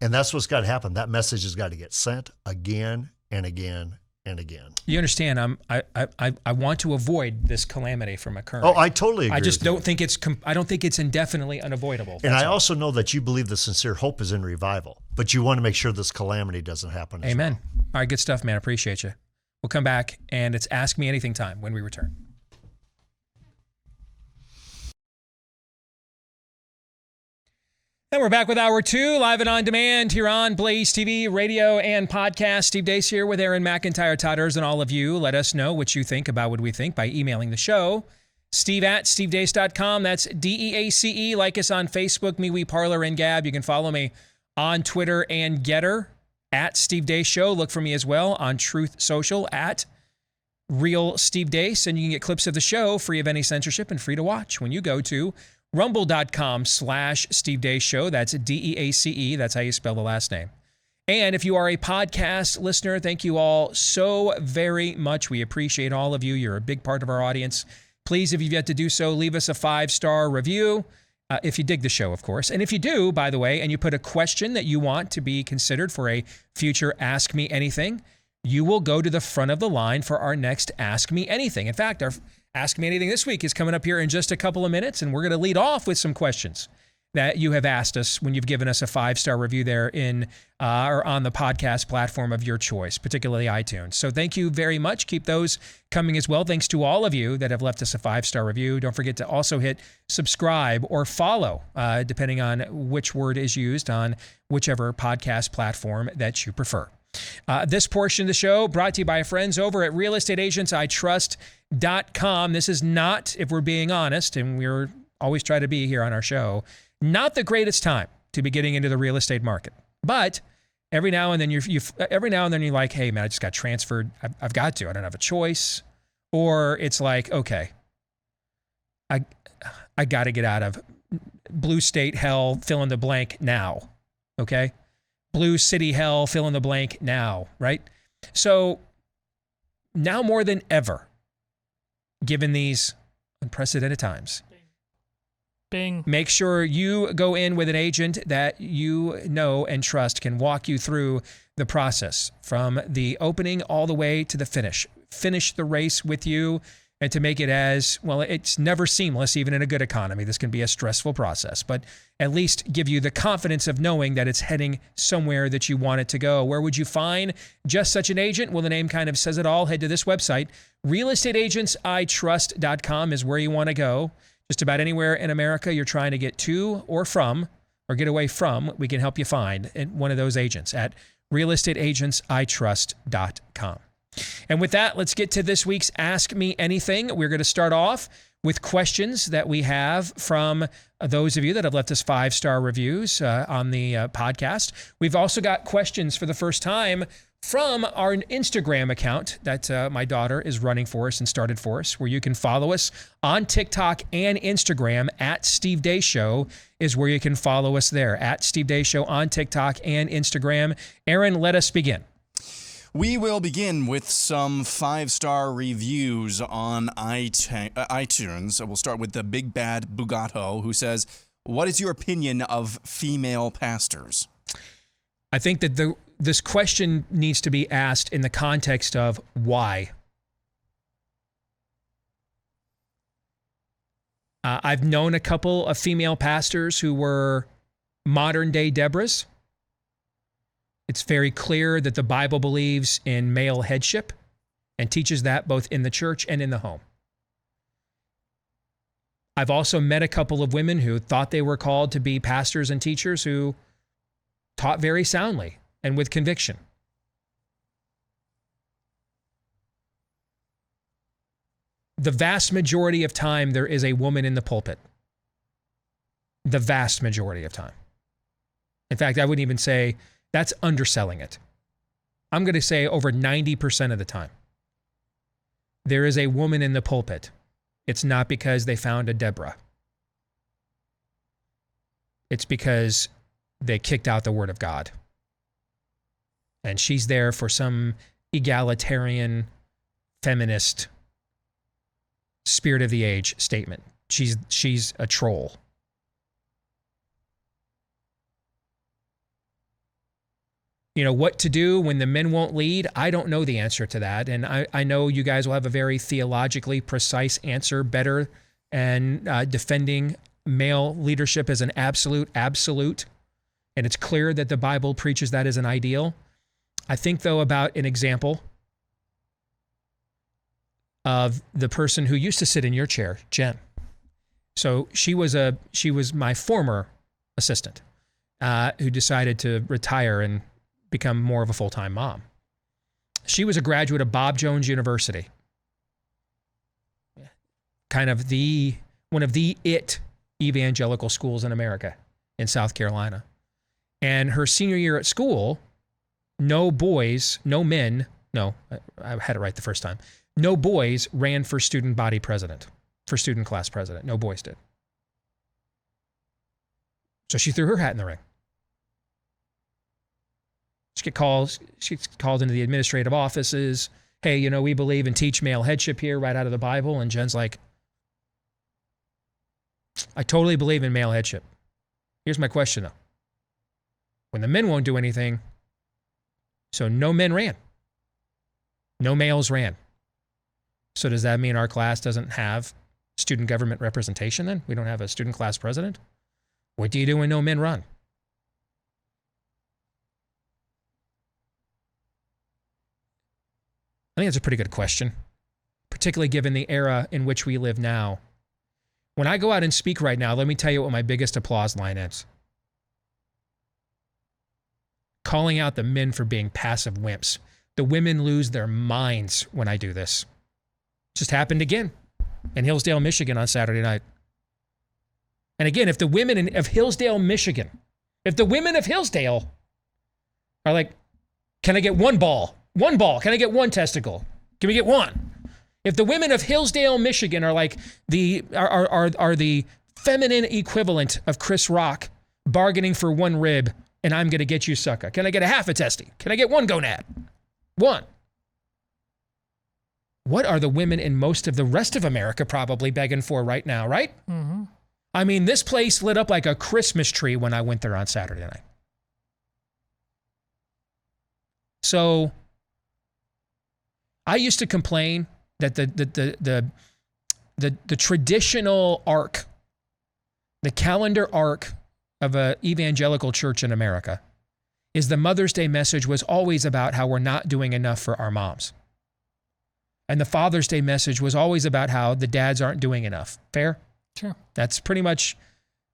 And that's what's got to happen. That message has got to get sent again and again and again. You understand? I want to avoid this calamity from occurring. Oh, I totally agree. I just don't think it's indefinitely unavoidable. And I also know that you believe the sincere hope is in revival, but you want to make sure this calamity doesn't happen. Amen. All right, good stuff, man. Appreciate you. We'll come back, and it's Ask Me Anything time when we return. And we're back with Hour 2, live and on demand here on Blaze TV, radio, and podcast. Steve Deace here with Aaron McIntyre, Todd Ers, and all of you. Let us know what you think about what we think by emailing the show. Steve@stevedeace.com. That's DEACE. Like us on Facebook, MeWe, Parler, and Gab. You can follow me on Twitter and Getter at Steve Deace Show. Look for me as well on Truth Social at Real Steve Deace. And you can get clips of the show free of any censorship and free to watch when you go to rumble.com/Steve Deace Show. That's DEACE. That's how you spell the last name. And if you are a podcast listener, thank you all so very much. We appreciate all of you. You're a big part of our audience. Please, if you've yet to do so, leave us a 5-star review. If you dig the show, of course. And if you do, by the way, and you put a question that you want to be considered for a future Ask Me Anything, you will go to the front of the line for our next Ask Me Anything. In fact, our Ask Me Anything this week is coming up here in just a couple of minutes, and we're going to lead off with some questions that you have asked us when you've given us a 5-star review there in or on the podcast platform of your choice, particularly iTunes. So thank you very much. Keep those coming as well. Thanks to all of you that have left us a 5-star review. Don't forget to also hit subscribe or follow, depending on which word is used on whichever podcast platform that you prefer. This portion of the show brought to you by friends over at realestateagentsitrust.com. This is not, if we're being honest, and we're always try to be here on our show, not the greatest time to be getting into the real estate market. But every now and then you're like, hey man, I just got transferred. I've got to. I don't have a choice. Or it's like, okay, I got to get out of blue state hell, fill in the blank now. Okay. Blue city hell, fill in the blank now, right? So now more than ever, given these unprecedented times, Bing. Make sure you go in with an agent that you know and trust can walk you through the process from the opening all the way to the finish. Finish the race with you, and to make it as, well, it's never seamless, even in a good economy. This can be a stressful process, but at least give you the confidence of knowing that it's heading somewhere that you want it to go. Where would you find just such an agent? Well, the name kind of says it all. Head to this website. realestateagentsitrust.com is where you want to go. Just about anywhere in America you're trying to get to or from or get away from, we can help you find one of those agents at realestateagentsitrust.com. And with that, let's get to this week's Ask Me Anything. We're going to start off with questions that we have from those of you that have left us 5-star reviews on the podcast. We've also got questions for the first time from our Instagram account that my daughter is running for us and started for us, where you can follow us on TikTok and Instagram at Steve Deace Show is where you can follow us there, at Steve Deace Show on TikTok and Instagram. Aaron, let us begin. We will begin with some 5-star reviews on iTunes. We'll start with the Big Bad Bugato, who says, what is your opinion of female pastors? I think that this question needs to be asked in the context of why. I've known a couple of female pastors who were modern-day Deborahs. It's very clear that the Bible believes in male headship and teaches that both in the church and in the home. I've also met a couple of women who thought they were called to be pastors and teachers who taught very soundly and with conviction. The vast majority of time, there is a woman in the pulpit. The vast majority of time. In fact, I wouldn't even say that's underselling it. I'm going to say over 90% of the time, there is a woman in the pulpit. It's not because they found a Deborah. It's because they kicked out the Word of God. And she's there for some egalitarian, feminist, spirit of the age statement. She's a troll. You know, what to do when the men won't lead? I don't know the answer to that. And I know you guys will have a very theologically precise answer, better, and defending male leadership as an absolute. And it's clear that the Bible preaches that as an ideal. I think, though, about an example of the person who used to sit in your chair, Jen. So she was my former assistant who decided to retire and become more of a full-time mom. She was a graduate of Bob Jones University. Kind of one of the evangelical schools in America in South Carolina. And her senior year at school, no men ran for student body president, for student class president. No boys did. So she threw her hat in the ring. She gets called into the administrative offices. Hey, you know, we believe and teach male headship here right out of the Bible. And Jen's like, I totally believe in male headship. Here's my question, though. When the men won't do anything, so no men ran. No males ran. So does that mean our class doesn't have student government representation then? We don't have a student class president? What do you do when no men run? I think that's a pretty good question, particularly given the era in which we live now. When I go out and speak right now, let me tell you what my biggest applause line is. Calling out the men for being passive wimps. The women lose their minds when I do this. Just happened again in Hillsdale, Michigan on Saturday night. And again, if the women of Hillsdale, Michigan, are like, can I get one ball? One ball. Can I get one testicle? Can we get one? If the women of Hillsdale, Michigan are like are the feminine equivalent of Chris Rock bargaining for one rib and I'm going to get you sucker. Can I get a half a testy? Can I get one gonad? One. What are the women in most of the rest of America probably begging for right now, right? Mm-hmm. I mean, this place lit up like a Christmas tree when I went there on Saturday night. So I used to complain that the traditional arc, the calendar arc of an evangelical church in America is the Mother's Day message was always about how we're not doing enough for our moms. And the Father's Day message was always about how the dads aren't doing enough. Fair? Sure. That's pretty much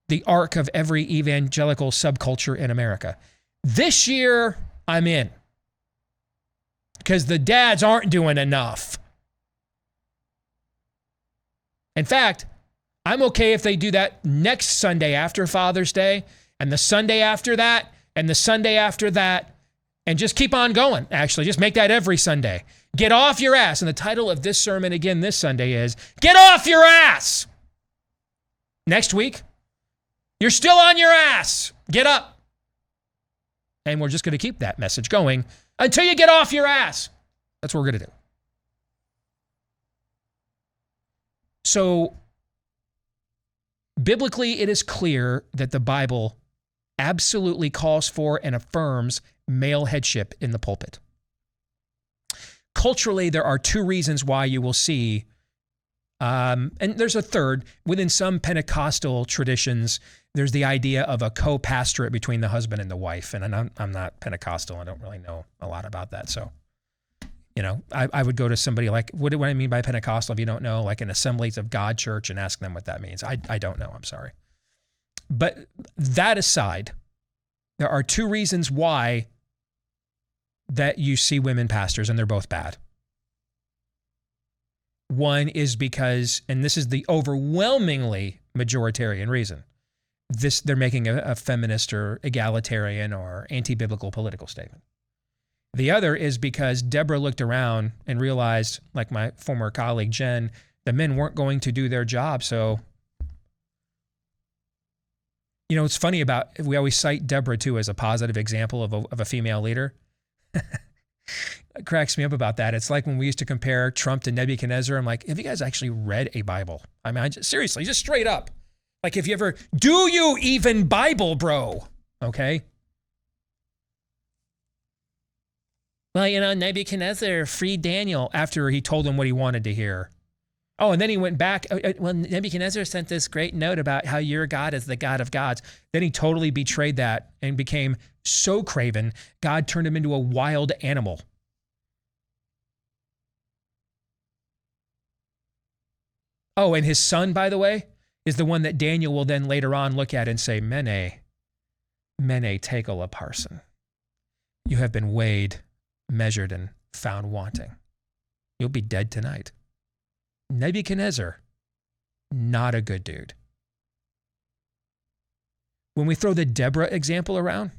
the arc of every evangelical subculture in America. This year, I'm in. Because the dads aren't doing enough. In fact, I'm okay if they do that next Sunday after Father's Day, and the Sunday after that, and the Sunday after that, and just keep on going, actually. Just make that every Sunday. Get off your ass. And the title of this sermon again this Sunday is, Get Off Your Ass! Next week, you're still on your ass. Get up. And we're just going to keep that message going until you get off your ass. That's what we're going to do. So, biblically, it is clear that the Bible absolutely calls for and affirms male headship in the pulpit. Culturally, there are two reasons why you will see, and there's a third, within some Pentecostal traditions, there's the idea of a co-pastorate between the husband and the wife. And I'm not Pentecostal. I don't really know a lot about that. So, you know, I would go to somebody like, what do I mean by Pentecostal if you don't know, like an Assemblies of God church, and ask them what that means. I don't know. I'm sorry. But that aside, there are two reasons why that you see women pastors, and they're both bad. One is because, and this is the overwhelmingly majoritarian reason, they're making a feminist or egalitarian or anti-biblical political statement. The other is because Deborah looked around and realized, like my former colleague Jen, the men weren't going to do their job. So, you know, it's funny about, we always cite Deborah too as a positive example of a female leader. It cracks me up about that. It's like when we used to compare Trump to Nebuchadnezzar. I'm like, have you guys actually read a Bible? I mean, seriously, just straight up. Like, if you ever, do you even Bible, bro? Okay. Well, you know, Nebuchadnezzar freed Daniel after he told him what he wanted to hear. Oh, and then he went back. Well, Nebuchadnezzar sent this great note about how your God is the God of gods. Then he totally betrayed that and became so craven, God turned him into a wild animal. Oh, and his son, by the way, is the one that Daniel will then later on look at and say, Mene, tekel upharsin. You have been weighed, measured, and found wanting. You'll be dead tonight. Nebuchadnezzar, not a good dude. When we throw the Deborah example around,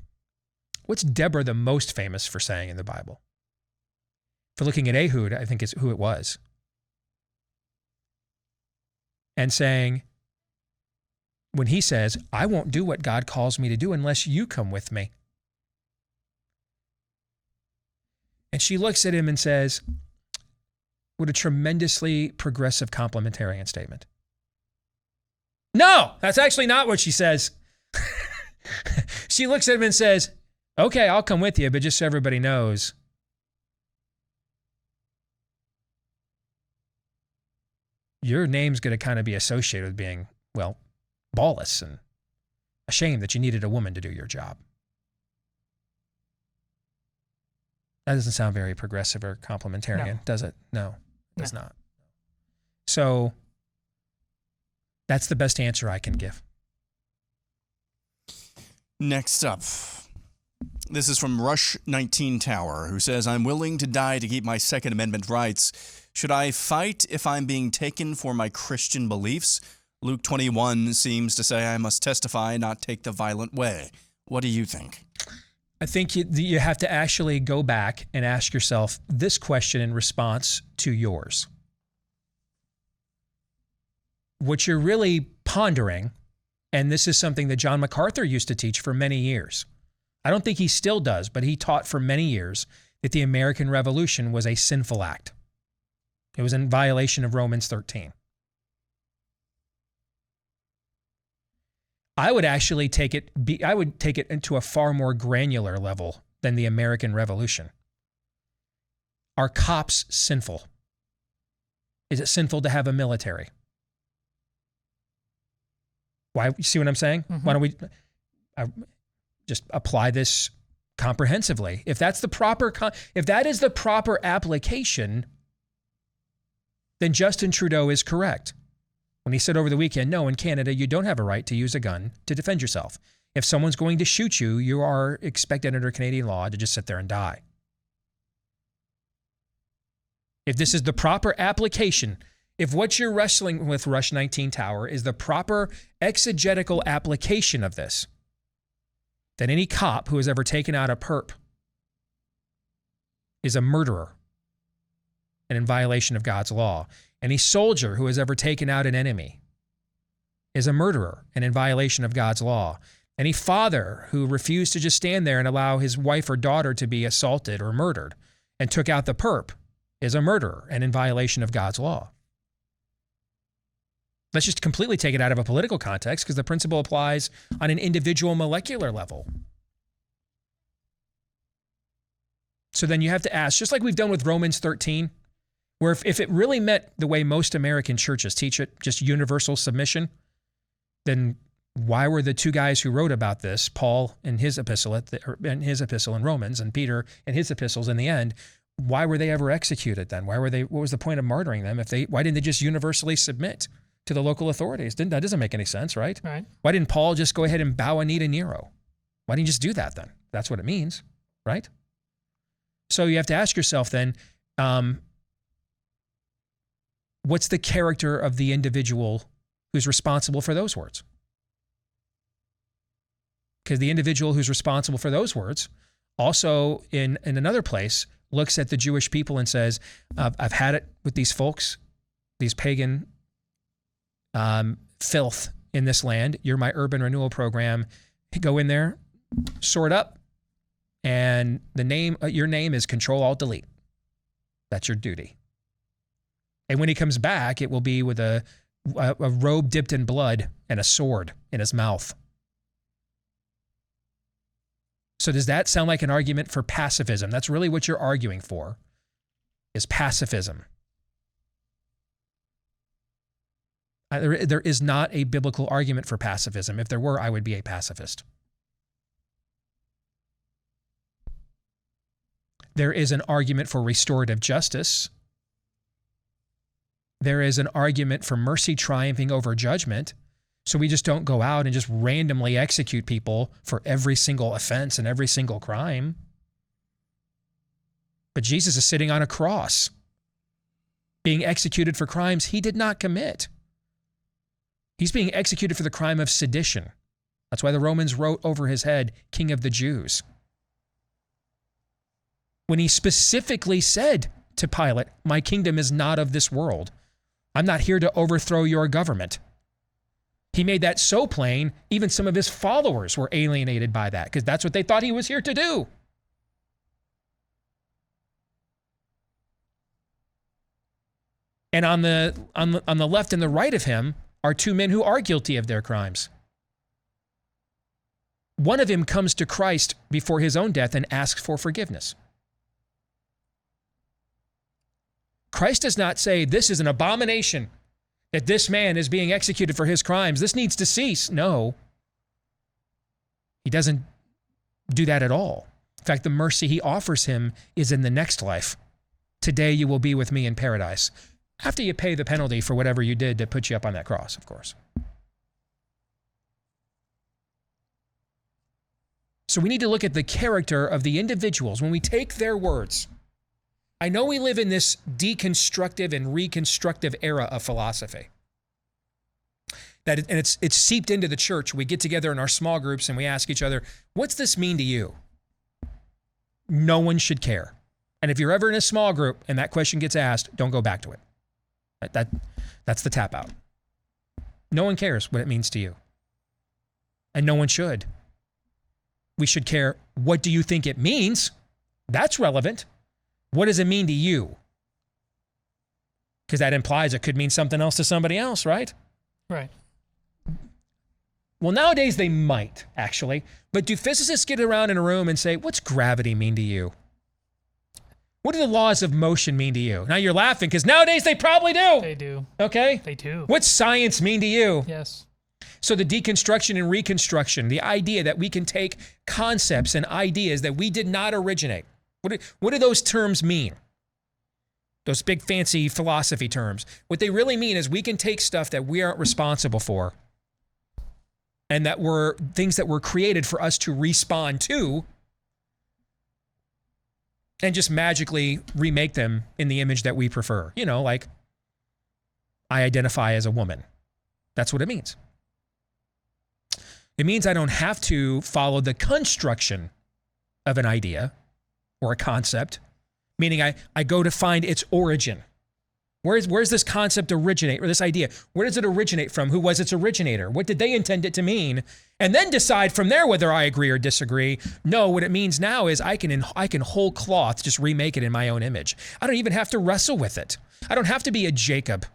what's Deborah the most famous for saying in the Bible? For looking at Ehud, I think it's who it was. And saying, when he says, I won't do what God calls me to do unless you come with me. And she looks at him and says, what a tremendously progressive complementarian statement. No, that's actually not what she says. She looks at him and says, okay, I'll come with you, but just so everybody knows, your name's going to kind of be associated with being, well, ballless and ashamed that you needed a woman to do your job. That doesn't sound very progressive or complementarian, does it? No, it does not. So that's the best answer I can give. Next up, this is from Rush 19 Tower, who says, I'm willing to die to keep my Second Amendment rights. Should I fight if I'm being taken for my Christian beliefs? Luke 21 seems to say I must testify, not take the violent way. What do you think? I think you have to actually go back and ask yourself this question in response to yours. What you're really pondering, and this is something that John MacArthur used to teach for many years. I don't think he still does, but he taught for many years that the American Revolution was a sinful act. It was in violation of Romans 13. I would actually take it into a far more granular level than the American Revolution. Are cops sinful? Is it sinful to have a military? Why? You see what I'm saying? Mm-hmm. Why don't we just apply this comprehensively? If that's the proper, if that is the proper application, then Justin Trudeau is correct when he said over the weekend, no, in Canada, you don't have a right to use a gun to defend yourself. If someone's going to shoot you, you are expected under Canadian law to just sit there and die. If this is the proper application, if what you're wrestling with, Rush 19 Tower, is the proper exegetical application of this, then any cop who has ever taken out a perp is a murderer and in violation of God's law. Any soldier who has ever taken out an enemy is a murderer and in violation of God's law. Any father who refused to just stand there and allow his wife or daughter to be assaulted or murdered and took out the perp is a murderer and in violation of God's law. Let's just completely take it out of a political context because the principle applies on an individual molecular level. So then you have to ask, just like we've done with Romans 13, where if it really meant the way most American churches teach it, just universal submission, then why were the two guys who wrote about this, Paul in his epistle in Romans and Peter in his epistles in the end, why were they ever executed then? What was the point of martyring them? Why didn't they just universally submit to the local authorities? That doesn't make any sense, right? Right. Why didn't Paul just go ahead and bow a knee to Nero? Why didn't you just do that then? That's what it means, right? So you have to ask yourself then, what's the character of the individual who's responsible for those words? Because the individual who's responsible for those words also in another place looks at the Jewish people and says, I've had it with these folks, these pagan filth in this land. You're my urban renewal program. Go in there, sort up, and your name is Control-Alt-Delete. That's your duty. And when he comes back, it will be with a robe dipped in blood and a sword in his mouth. So does that sound like an argument for pacifism? That's really what you're arguing for, is pacifism. There is not a biblical argument for pacifism. If there were, I would be a pacifist. There is an argument for restorative justice. There is an argument for mercy triumphing over judgment. So we just don't go out and just randomly execute people for every single offense and every single crime. But Jesus is sitting on a cross, being executed for crimes he did not commit. He's being executed for the crime of sedition. That's why the Romans wrote over his head, King of the Jews. When he specifically said to Pilate, my kingdom is not of this world. I'm not here to overthrow your government. He made that so plain, even some of his followers were alienated by that because that's what they thought he was here to do. And on the left and the right of him are two men who are guilty of their crimes. One of them comes to Christ before his own death and asks for forgiveness. Christ does not say, this is an abomination that this man is being executed for his crimes. This needs to cease. No. He doesn't do that at all. In fact, the mercy he offers him is in the next life. Today you will be with me in paradise. After you pay the penalty for whatever you did to put you up on that cross, of course. So we need to look at the character of the individuals when we take their words. I know we live in this deconstructive and reconstructive era of philosophy. And it's seeped into the church. We get together in our small groups and we ask each other, what's this mean to you? No one should care. And if you're ever in a small group and that question gets asked, don't go back to it. That's the tap out. No one cares what it means to you. And no one should. We should care, what do you think it means? That's relevant. What does it mean to you? Because that implies it could mean something else to somebody else, right? Right. Well, nowadays they might, actually. But do physicists get around in a room and say, what's gravity mean to you? What do the laws of motion mean to you? Now you're laughing because nowadays they probably do. They do. Okay? They do. What's science mean to you? Yes. So the deconstruction and reconstruction, the idea that we can take concepts and ideas that we did not originate. What do those terms mean? Those big fancy philosophy terms. What they really mean is we can take stuff that we aren't responsible for and that were things that were created for us to respond to and just magically remake them in the image that we prefer. You know, like I identify as a woman. That's what it means. It means I don't have to follow the construction of an idea or a concept, meaning I go to find its origin. Where's this concept originate, or this idea? Where does it originate from? Who was its originator? What did they intend it to mean? and then decide from there whether I agree or disagree. No, what it means now is I can whole cloth just remake it in my own image. I don't even have to wrestle with it. I don't have to be a Jacob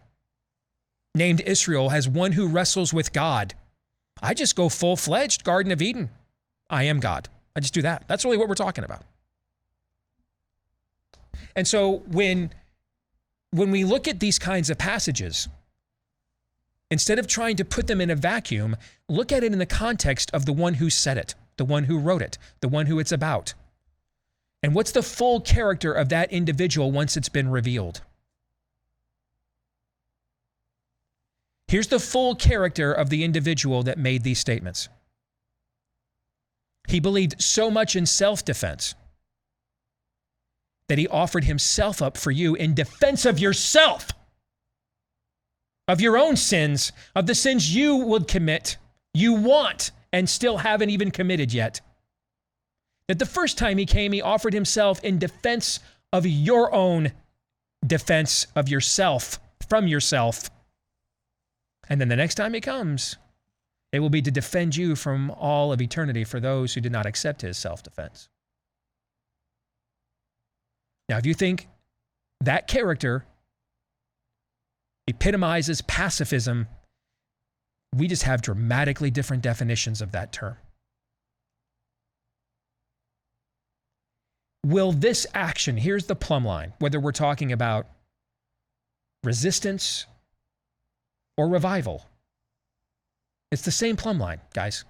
named Israel as one who wrestles with God. I just go full-fledged Garden of Eden. I am God. I just do that. That's really what we're talking about. And so when we look at these kinds of passages, instead of trying to put them in a vacuum, look at it in the context of the one who said it, the one who wrote it, the one who it's about. And what's the full character of that individual once it's been revealed? Here's the full character of the individual that made these statements. He believed so much in self-defense that he offered himself up for you in defense of yourself, of your own sins, of the sins you would commit, you want, and still haven't even committed yet. That the first time he came, he offered himself in defense of your own defense of yourself, from yourself. And then the next time he comes, it will be to defend you from all of eternity for those who did not accept his self-defense. Now, if you think that character epitomizes pacifism, we just have dramatically different definitions of that term. Will this action, here's the plumb line, whether we're talking about resistance or revival, it's the same plumb line, guys.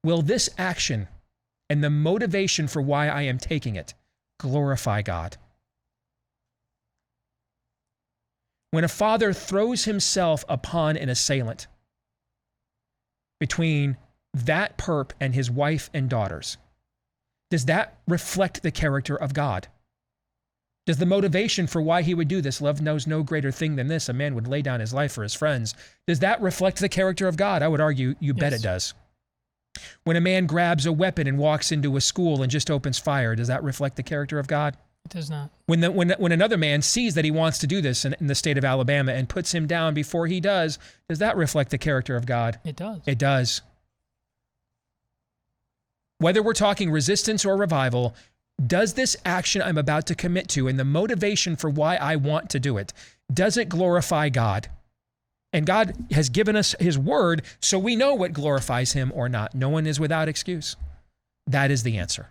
Will this action and the motivation for why I am taking it glorify God? When a father throws himself upon an assailant between that perp and his wife and daughters, does that reflect the character of God? Does the motivation for why he would do this, love knows no greater thing than this, a man would lay down his life for his friends, does that reflect the character of God? I would argue, you bet it does. When a man grabs a weapon and walks into a school and just opens fire, does that reflect the character of God? It does not. When another man sees that he wants to do this in the state of Alabama and puts him down before he does that reflect the character of God? It does. It does. Whether we're talking resistance or revival, does this action I'm about to commit to and the motivation for why I want to do it, does it glorify God? And God has given us his word, so we know what glorifies him or not. No one is without excuse. That is the answer.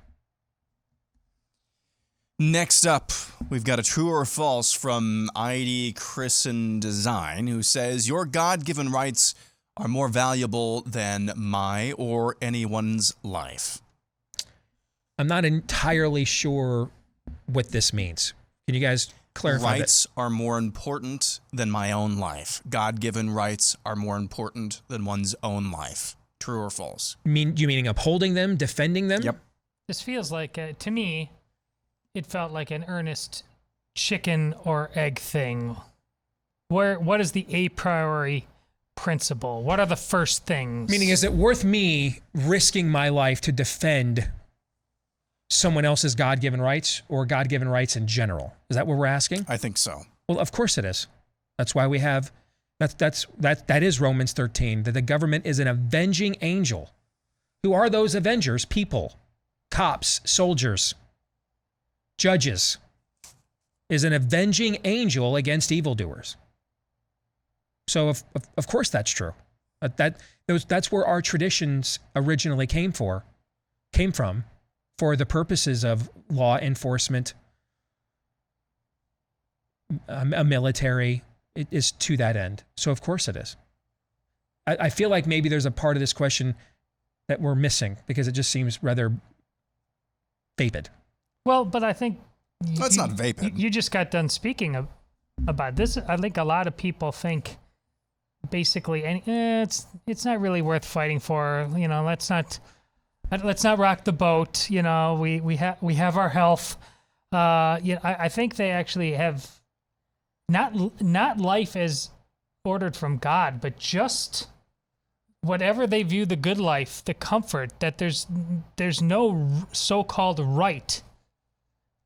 Next up, we've got a true or false from ID Christen Design, who says, your God-given rights are more valuable than my or anyone's life. I'm not entirely sure what this means. Can you guys clarify Rights are more important than my own life. God-given rights are more important than one's own life. True or false? You meaning upholding them, defending them? Yep. This feels like, to me, it felt like an earnest chicken or egg thing. What is the a priori principle? What are the first things? Meaning, is it worth me risking my life to defend someone else's God-given rights or God-given rights in general? Is that what we're asking? I think so. Well, of course it is. That's why we have, that is Romans 13, that the government is an avenging angel. Who are those avengers? People, cops, soldiers, judges, is an avenging angel against evildoers. So of course that's true. That's where our traditions originally came from, for the purposes of law enforcement, a military. It is to that end. So of course it is. I feel like maybe there's a part of this question that we're missing because it just seems rather vapid. Well, but I think it's not vapid. You just got done speaking about this. I think a lot of people think basically it's not really worth fighting for. You know, let's not rock the boat. You know, we have our health. I think they actually have not life as ordered from God, but just whatever they view the good life, the comfort, that there's no so-called right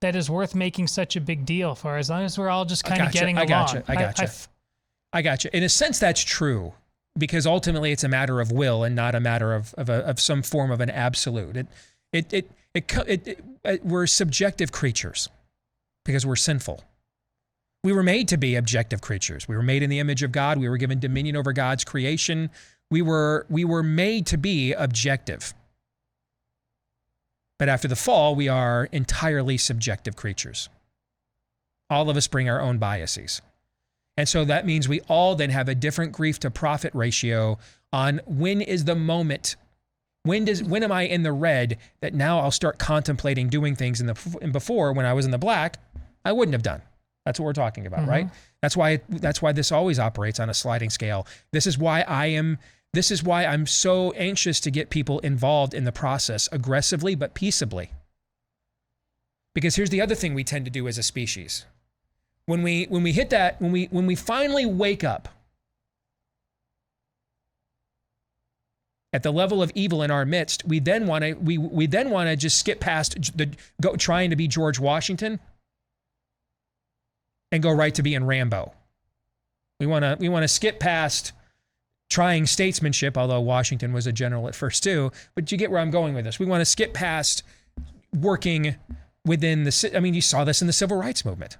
that is worth making such a big deal for, as long as we're all just kind of getting along. I got you. In a sense, that's true, because ultimately it's a matter of will and not a matter of some form of an absolute. We're subjective creatures because we're sinful. We were made to be objective creatures. We were made in the image of God. We were given dominion over God's creation. We were made to be objective. But after the fall, we are entirely subjective creatures. All of us bring our own biases. And so that means we all then have a different grief to profit ratio on when is the moment, when am I in the red that now I'll start contemplating doing things and before when I was in the black, I wouldn't have done. That's what we're talking about, right? That's why this always operates on a sliding scale. This is why I'm so anxious to get people involved in the process aggressively but peaceably. Because here's the other thing we tend to do as a species. When we hit that, when we finally wake up at the level of evil in our midst, we then want to just skip past trying to be George Washington and go right to being Rambo. We want to skip past trying statesmanship, although Washington was a general at first too, but you get where I'm going with this. We want to skip past working within you saw this in the civil rights movement.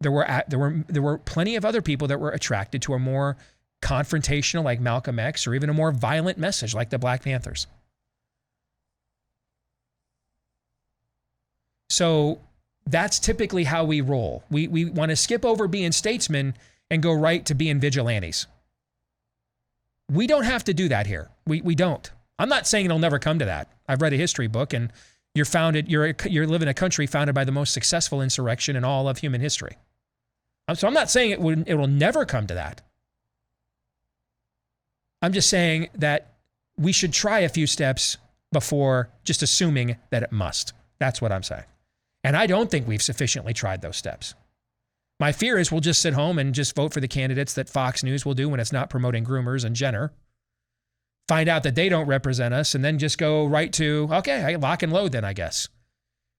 There were plenty of other people that were attracted to a more confrontational, like Malcolm X, or even a more violent message like the Black Panthers. So that's typically how we roll. We want to skip over being statesmen and go right to being vigilantes. We don't have to do that here. We don't. I'm not saying it'll never come to that. I've read a history book, and you live in a country founded by the most successful insurrection in all of human history. So I'm not saying it will never come to that. I'm just saying that we should try a few steps before just assuming that it must. That's what I'm saying. And I don't think we've sufficiently tried those steps. My fear is we'll just sit home and just vote for the candidates that Fox News will do when it's not promoting groomers and Jenner. Find out that they don't represent us and then just go right to, okay, lock and load then, I guess.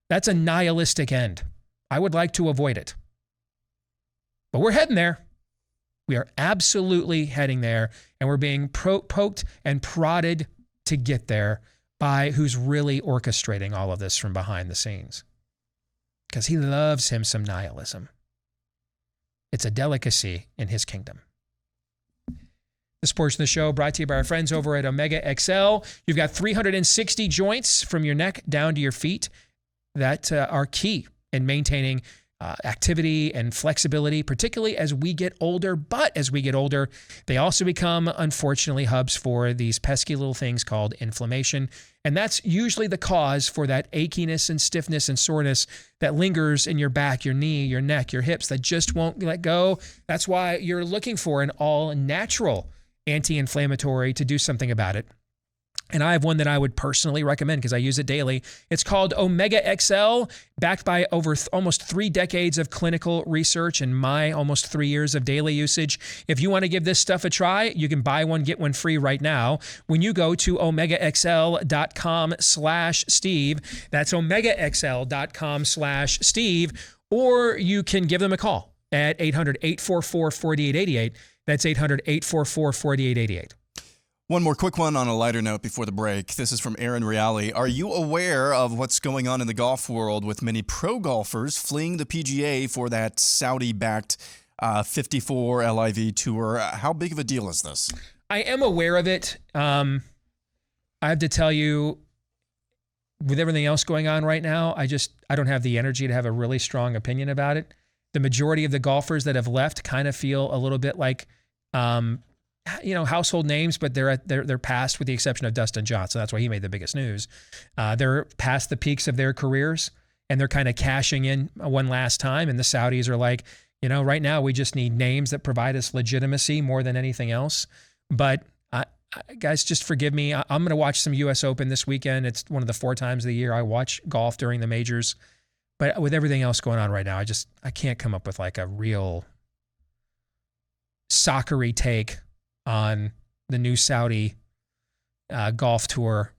That's a nihilistic end. I would like to avoid it. But we're heading there. We are absolutely heading there, and we're being poked and prodded to get there by who's really orchestrating all of this from behind the scenes. Because he loves him some nihilism. It's a delicacy in his kingdom. This portion of the show brought to you by our friends over at Omega XL. You've got 360 joints from your neck down to your feet that are key in maintaining activity and flexibility, particularly as we get older. But as we get older, they also become, unfortunately, hubs for these pesky little things called inflammation. And that's usually the cause for that achiness and stiffness and soreness that lingers in your back, your knee, your neck, your hips that just won't let go. That's why you're looking for an all-natural anti-inflammatory to do something about it. And I have one that I would personally recommend because I use it daily. It's called Omega XL, backed by over almost 3 decades of clinical research and my almost 3 years of daily usage. If you want to give this stuff a try, you can buy one, get one free right now when you go to omegaxl.com/Steve. That's omegaxl.com/Steve. Or you can give them a call at 800-844-4888. That's 800-844-4888. One more quick one on a lighter note before the break. This is from Aaron Reale. Are you aware of what's going on in the golf world with many pro golfers fleeing the PGA for that Saudi-backed 54 LIV tour? How big of a deal is this? I am aware of it. I have to tell you, with everything else going on right now, I don't have the energy to have a really strong opinion about it. The majority of the golfers that have left kind of feel a little bit like, household names, but they're past, with the exception of Dustin Johnson. That's why he made the biggest news. They're past the peaks of their careers, and they're kind of cashing in one last time. And the Saudis are like, right now we just need names that provide us legitimacy more than anything else. But guys, just forgive me. I'm going to watch some U.S. Open this weekend. It's one of the 4 times of the year I watch golf during the majors. But with everything else going on right now, I can't come up with like a real soccery take on the new Saudi golf tour,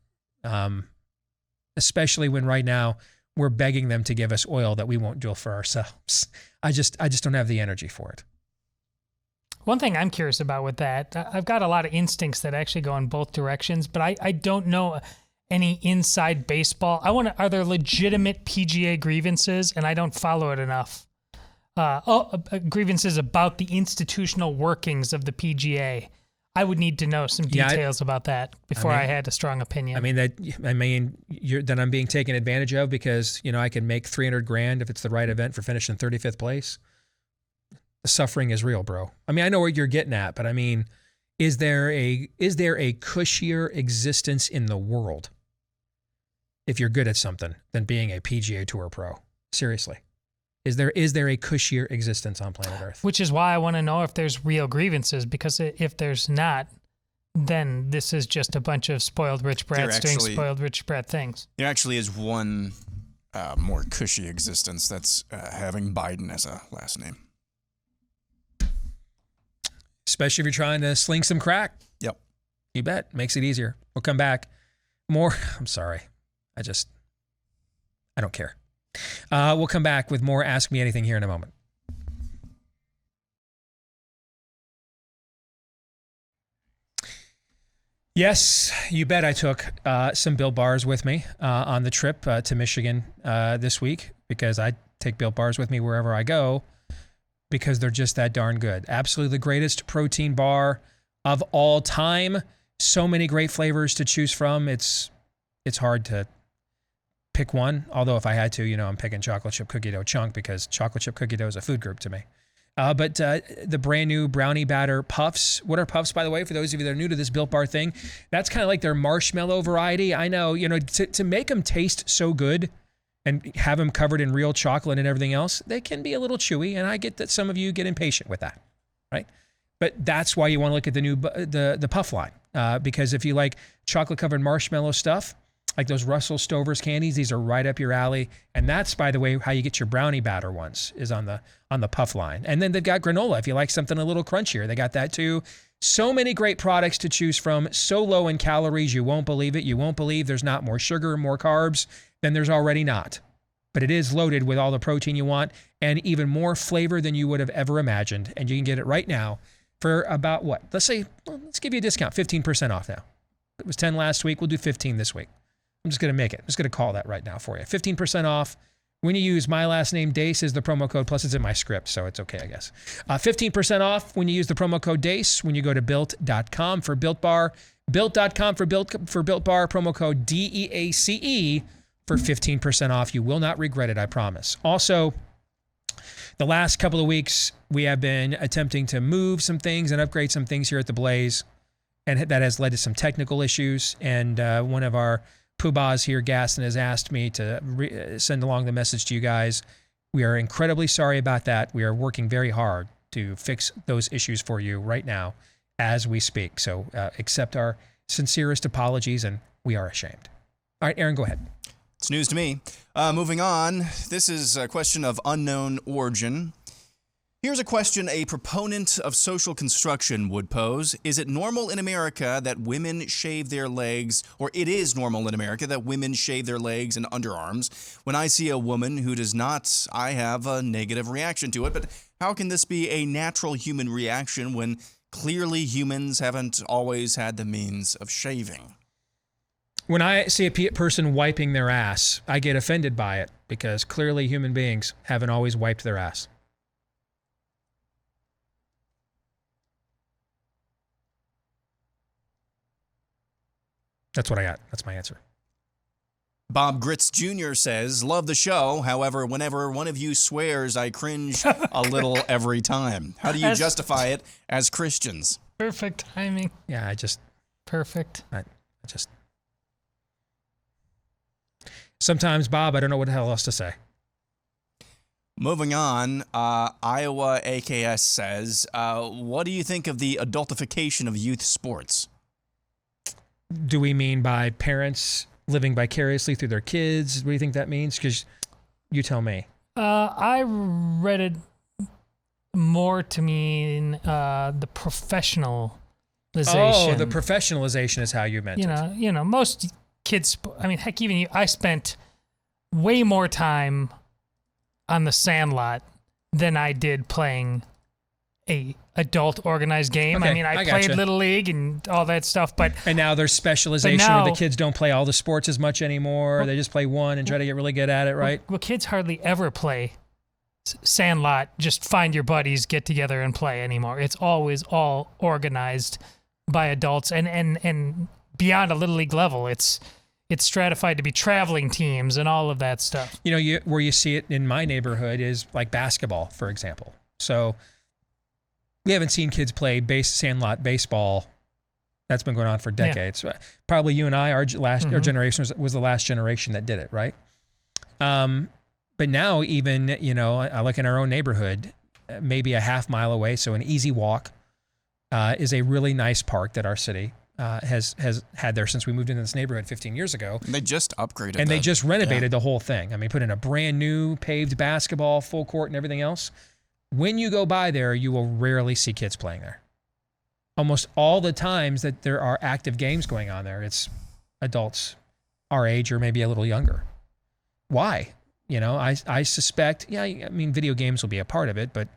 especially when right now we're begging them to give us oil that we won't drill for ourselves. I just don't have the energy for it. One thing I'm curious about with that, I've got a lot of instincts that actually go in both directions, but I don't know any inside baseball. Are there legitimate PGA grievances? And I don't follow it enough. Grievances about the institutional workings of the PGA. I would need to know some details about that before I had a strong opinion. That I'm being taken advantage of because, I can make $300,000 if it's the right event for finishing 35th place. The suffering is real, bro. I know where you're getting at, but is there a cushier existence in the world if you're good at something than being a PGA Tour pro? Seriously. Is there a cushier existence on planet Earth? Which is why I want to know if there's real grievances, because if there's not, then this is just a bunch of spoiled rich brats doing spoiled rich brat things. There actually is one more cushy existence, that's having Biden as a last name. Especially if you're trying to sling some crack. Yep. You bet. Makes it easier. We'll come back. More. I'm sorry. I don't care. We'll come back with more Ask Me Anything here in a moment. Yes, you bet I took some Built Bars with me on the trip to Michigan this week, because I take Built Bars with me wherever I go, because they're just that darn good. Absolutely the greatest protein bar of all time. So many great flavors to choose from. It's hard to pick one. Although if I had to, I'm picking chocolate chip cookie dough chunk, because chocolate chip cookie dough is a food group to me. But the brand new brownie batter puffs. What are puffs, by the way, for those of you that are new to this Built Bar thing? That's kind of like their marshmallow variety. I know, to make them taste so good and have them covered in real chocolate and everything else, they can be a little chewy, and I get that some of you get impatient with that, right? But that's why you want to look at the new the puff line, because if you like chocolate covered marshmallow stuff, like those Russell Stover's candies, these are right up your alley. And that's, by the way, how you get your brownie batter ones, is on the puff line. And then they've got granola if you like something a little crunchier. They got that too. So many great products to choose from, so low in calories, you won't believe it. You won't believe there's not more sugar, more carbs than there's already not. But it is loaded with all the protein you want and even more flavor than you would have ever imagined. And you can get it right now for about what? Let's give you a discount, 15% off now. It was 10 last week. We'll do 15 this week. I'm just going to make it. I'm just going to call that right now for you. 15% off when you use my last name, Deace, is the promo code. Plus, it's in my script, so it's okay, I guess. 15% off when you use the promo code Deace when you go to Built.com for Built Bar. Built.com for Built Bar. Promo code DEACE for 15% off. You will not regret it, I promise. Also, the last couple of weeks, we have been attempting to move some things and upgrade some things here at the Blaze, and that has led to some technical issues. And one of our Poobahs here, Gaston, has asked me to send along the message to you guys. We are incredibly sorry about that. We are working very hard to fix those issues for you right now as we speak. So accept our sincerest apologies, and we are ashamed. All right, Aaron, go ahead. It's news to me. Moving on, this is a question of unknown origin. Here's a question a proponent of social construction would pose. Is it normal in America that women shave their legs, or it is normal in America that women shave their legs and underarms? When I see a woman who does not, I have a negative reaction to it. But how can this be a natural human reaction when clearly humans haven't always had the means of shaving? When I see a person wiping their ass, I get offended by it, because clearly human beings haven't always wiped their ass. That's what I got. That's my answer. Bob Grits Jr. says, love the show. However, whenever one of you swears, I cringe a little every time. How do you justify it as Christians? Perfect timing. Yeah, Perfect. Sometimes, Bob, I don't know what the hell else to say. Moving on, Iowa AKS says, what do you think of the adultification of youth sports? Do we mean by parents living vicariously through their kids? What do you think that means? Because you tell me. I read it more to mean the professionalization. Oh, the professionalization is how you meant it. You know, most kids, I mean, heck, even you, I spent way more time on the sandlot than I did playing a adult organized game. Okay, I mean, I gotcha. played Little League and all that stuff, and now there's specialization now, where the kids don't play all the sports as much anymore. They just play one and try to get really good at it, right? Well, kids hardly ever play Sandlot, just find your buddies, get together and play anymore. It's always all organized by adults, and beyond a Little League level, it's stratified to be traveling teams and all of that stuff. You know, where you see it in my neighborhood is like basketball, for example. So we haven't seen kids play Sandlot baseball. That's been going on for decades. Yeah. Probably you and I, our generation was the last generation that did it, right? But now even, you know, I look in our own neighborhood, maybe a half mile away, so an easy walk, is a really nice park that our city has had there since we moved into this neighborhood 15 years ago. And they just upgraded and they just renovated the whole thing. I mean, put in a brand new paved basketball, full court and everything else. When you go by there, you will rarely see kids playing there. Almost all the times that there are active games going on there, it's adults our age or maybe a little younger. Why? You know, I suspect, I mean, video games will be a part of it, but,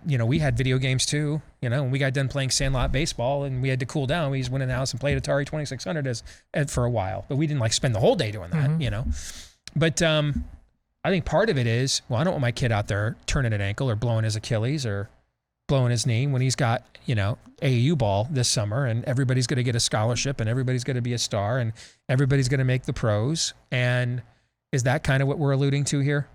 you know, we had video games too. You know, when we got done playing Sandlot baseball and we had to cool down, we just went in the house and played Atari 2600 for a while. But we didn't like spend the whole day doing that, you know. But I think part of it is, well, I don't want my kid out there turning an ankle or blowing his Achilles or blowing his knee when he's got, you know, AAU ball this summer and everybody's going to get a scholarship and everybody's going to be a star and everybody's going to make the pros. And is that kind of what we're alluding to here?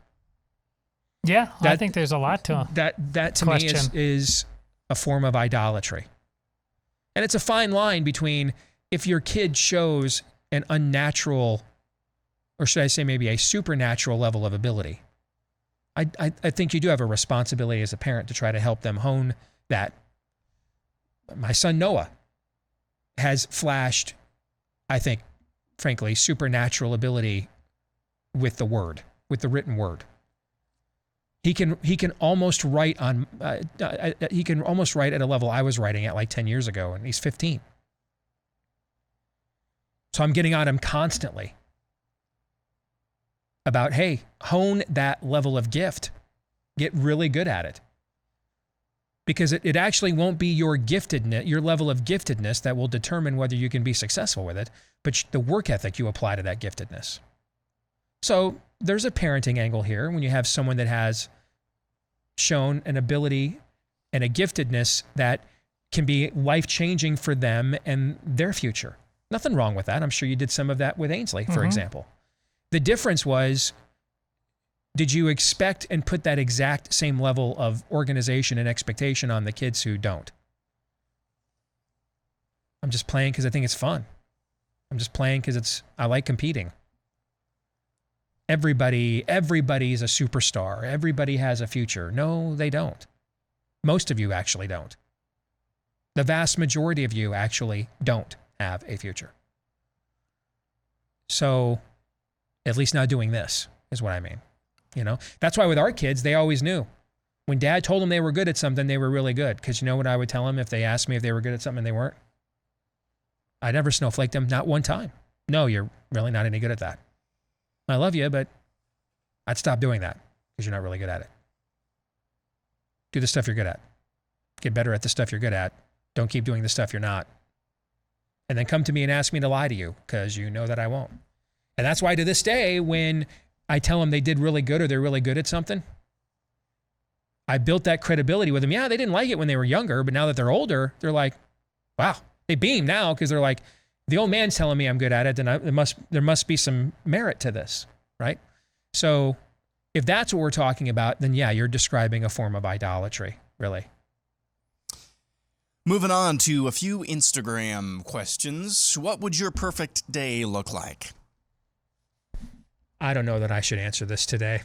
Yeah, I think there's a lot to that to me is a form of idolatry. And it's a fine line between if your kid shows an unnatural, or should I say maybe a supernatural level of ability. I think you do have a responsibility as a parent to try to help them hone that. My son Noah has flashed, I think, frankly, supernatural ability with the word, with the written word. He can almost write on he can almost write at a level I was writing at like 10 years ago, and he's 15. So I'm getting on him constantly about, hey, hone that level of gift. Get really good at it. Because it actually won't be your giftedness, your level of giftedness that will determine whether you can be successful with it, but the work ethic you apply to that giftedness. So there's a parenting angle here when you have someone that has shown an ability and a giftedness that can be life-changing for them and their future. Nothing wrong with that. I'm sure you did some of that with Ainsley, for example. The difference was, did you expect and put that exact same level of organization and expectation on the kids who don't? I'm just playing because I think it's fun. I'm just playing because I like competing. Everybody's a superstar. Everybody has a future. No, they don't. Most of you actually don't. The vast majority of you actually don't have a future. So, at least not doing this is what I mean. You know, that's why with our kids, they always knew. When dad told them they were good at something, they were really good. Because you know what I would tell them if they asked me if they were good at something and they weren't? I never snowflaked them, not one time. No, you're really not any good at that. I love you, but I'd stop doing that because you're not really good at it. Do the stuff you're good at. Get better at the stuff you're good at. Don't keep doing the stuff you're not. And then come to me and ask me to lie to you because you know that I won't. And that's why to this day, when I tell them they did really good or they're really good at something, I built that credibility with them. Yeah, they didn't like it when they were younger, but now that they're older, they're like, wow, they beam now because they're like, the old man's telling me I'm good at it, then there must be some merit to this, right? So if that's what we're talking about, then yeah, you're describing a form of idolatry, really. Moving on to a few Instagram questions. What would your perfect day look like? I don't know that I should answer this today.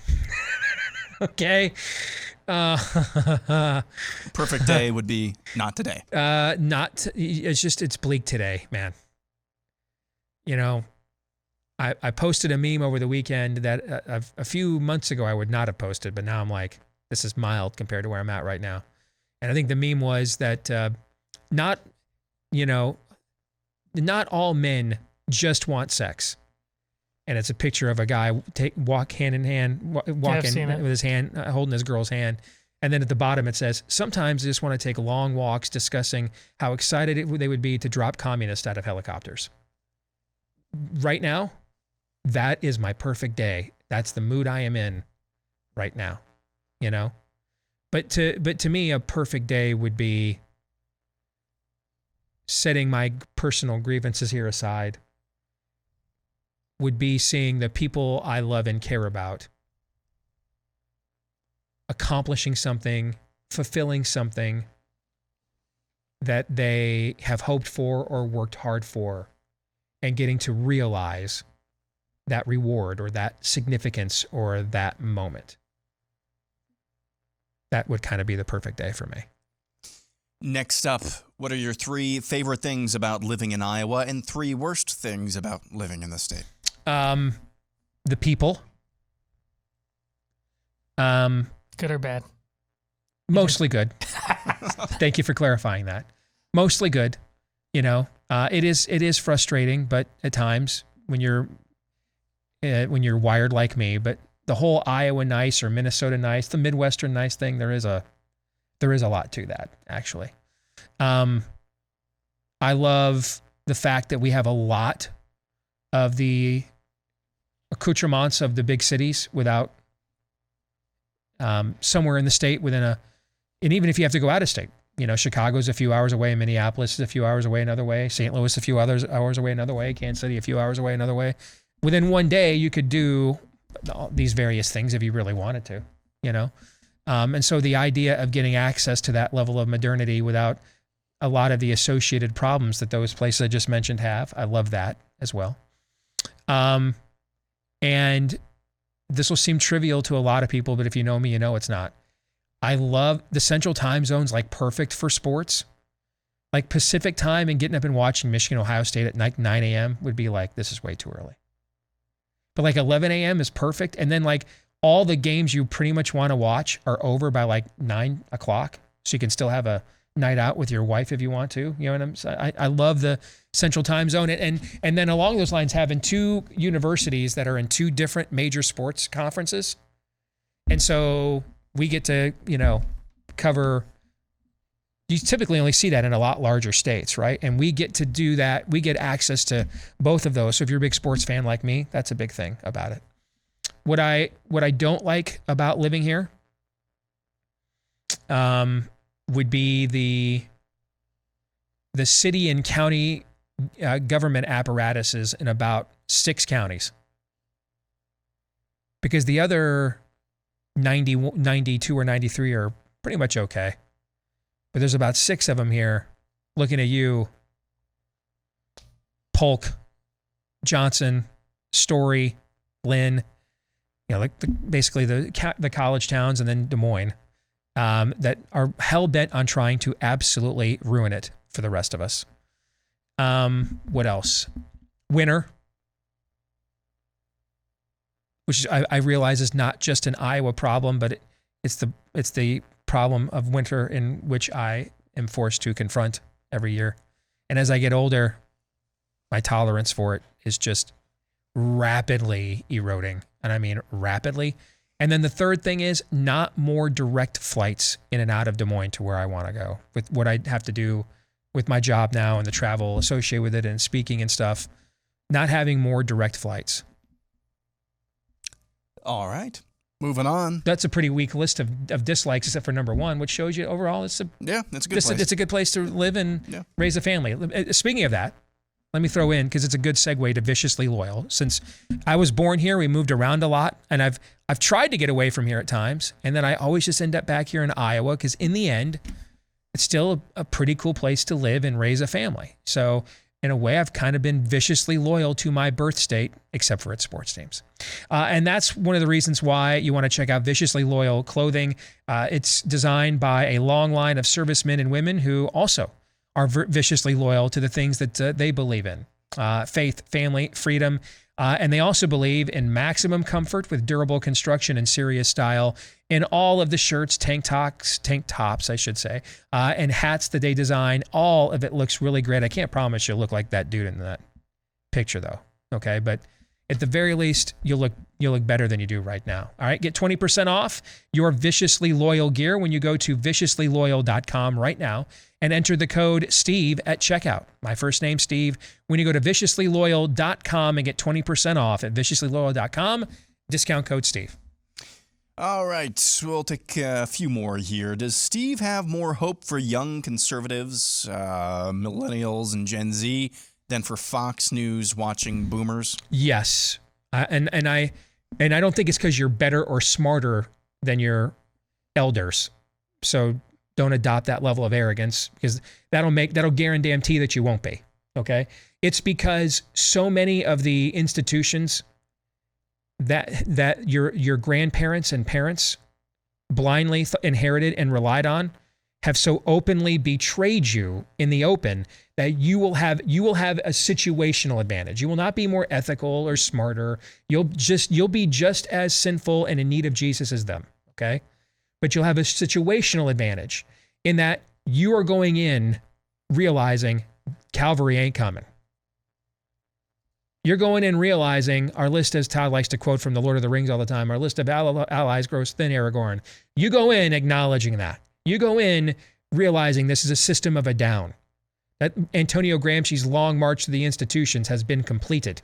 Okay. Perfect day would be not today. It's bleak today, man. You know, I posted a meme over the weekend that a few months ago I would not have posted, but now I'm like, this is mild compared to where I'm at right now. And I think the meme was that not all men just want sex. And it's a picture of a guy walk hand in hand, with his hand, holding his girl's hand. And then at the bottom it says, sometimes I just want to take long walks discussing how excited they would be to drop communists out of helicopters. Right now, that is my perfect day. That's the mood I am in right now, you know? But to me, a perfect day would be setting my personal grievances here aside, would be seeing the people I love and care about accomplishing something, fulfilling something that they have hoped for or worked hard for, and getting to realize that reward or that significance or that moment. That would kind of be the perfect day for me. Next up, what are your 3 favorite things about living in Iowa and 3 worst things about living in the state? The people. Good or bad? Mostly good. Thank you for clarifying that. Mostly good. You know, it is frustrating, but at times when you're wired like me, but the whole Iowa nice or Minnesota nice, the Midwestern nice thing, there is a lot to that, actually. I love the fact that we have a lot of the accoutrements of the big cities without somewhere in the state and even if you have to go out of state, you know, Chicago's a few hours away, Minneapolis is a few hours away another way, St. Louis a few hours away another way, Kansas City a few hours away another way. Within one day, you could do all these various things if you really wanted to, you know? And so the idea of getting access to that level of modernity without a lot of the associated problems that those places I just mentioned have, I love that as well. And this will seem trivial to a lot of people, but if you know me, you know it's not. I love the central time zones, like perfect for sports. Like Pacific time and getting up and watching Michigan, Ohio State at 9 a.m. would be like, this is way too early. But like 11 a.m. is perfect. And then like all the games you pretty much want to watch are over by like 9 o'clock. So you can still have a night out with your wife if you want to. You know what I'm saying? I love the central time zone. And then along those lines, having 2 universities that are in 2 different major sports conferences. And so we get to, you know, cover, you typically only see that in a lot larger states, right? And we get to do that. We get access to both of those. So if you're a big sports fan like me, that's a big thing about it. What I don't like about living here would be the city and county government apparatuses in about 6 counties. Because the other 92 or 93 are pretty much okay. But there's about 6 of them here looking at you. Polk, Johnson, Story, Lynn, you know, like basically the college towns, and then Des Moines, that are hell-bent on trying to absolutely ruin it for the rest of us. What else? Winter, which I realize is not just an Iowa problem, but it's the problem of winter in which I am forced to confront every year. And as I get older, my tolerance for it is just rapidly eroding. And I mean rapidly. And then the third thing is not more direct flights in and out of Des Moines to where I want to go. With what I have to do with my job now and the travel associated with it and speaking and stuff, not having more direct flights. All right. Moving on. That's a pretty weak list of dislikes, except for number 1, which shows you overall it's a good place. It's a good place to live and raise a family. Speaking of that, let me throw in, because it's a good segue to viciously loyal. Since I was born here, we moved around a lot, and I've tried to get away from here at times, and then I always just end up back here in Iowa, because in the end, it's still a pretty cool place to live and raise a family. So in a way, I've kind of been viciously loyal to my birth state, except for its sports teams. And that's one of the reasons why you want to check out Viciously Loyal Clothing. It's designed by a long line of servicemen and women who also are viciously loyal to the things that they believe in. Faith, family, freedom. And they also believe in maximum comfort with durable construction and serious style in all of the shirts, tank tops, I should say, and hats that they design. All of it looks really great. I can't promise you'll look like that dude in that picture, though. Okay, but At the very least, you'll look better than you do right now. All right, get 20% off your Viciously Loyal gear when you go to viciouslyloyal.com right now and enter the code Steve at checkout. My first name, Steve. When you go to viciouslyloyal.com and get 20% off at viciouslyloyal.com, discount code Steve. All right, we'll take a few more here. Does Steve have more hope for young conservatives, millennials, and Gen Z than for Fox News watching boomers? Yes, and I don't think it's because you're better or smarter than your elders. So don't adopt that level of arrogance, because that'll guarantee that you won't be. Okay, it's because so many of the institutions that your grandparents and parents blindly inherited and relied on have so openly betrayed you in the open that you will have a situational advantage. You will not be more ethical or smarter. You'll be just as sinful and in need of Jesus as them, okay? But you'll have a situational advantage in that you are going in realizing Calvary ain't coming. You're going in realizing our list, as Todd likes to quote from The Lord of the Rings all the time, our list of allies grows thin, Aragorn. You go in acknowledging that. You go in realizing this is a system of a down. That Antonio Gramsci's long march to the institutions has been completed.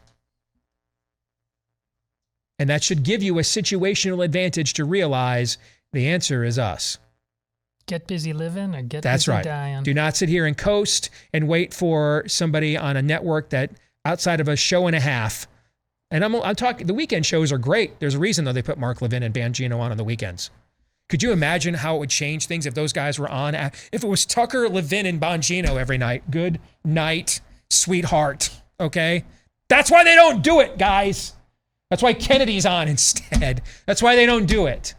And that should give you a situational advantage to realize the answer is us. Get busy living or get That's busy right. dying. Do not sit here and coast and wait for somebody on a network that outside of a show and a half. And I'm talking, the weekend shows are great. There's a reason, though, they put Mark Levin and Bongino on the weekends. Could you imagine how it would change things if those guys were on? If it was Tucker, Levin, and Bongino every night. Good night, sweetheart. Okay? That's why they don't do it, guys. That's why Kennedy's on instead. That's why they don't do it.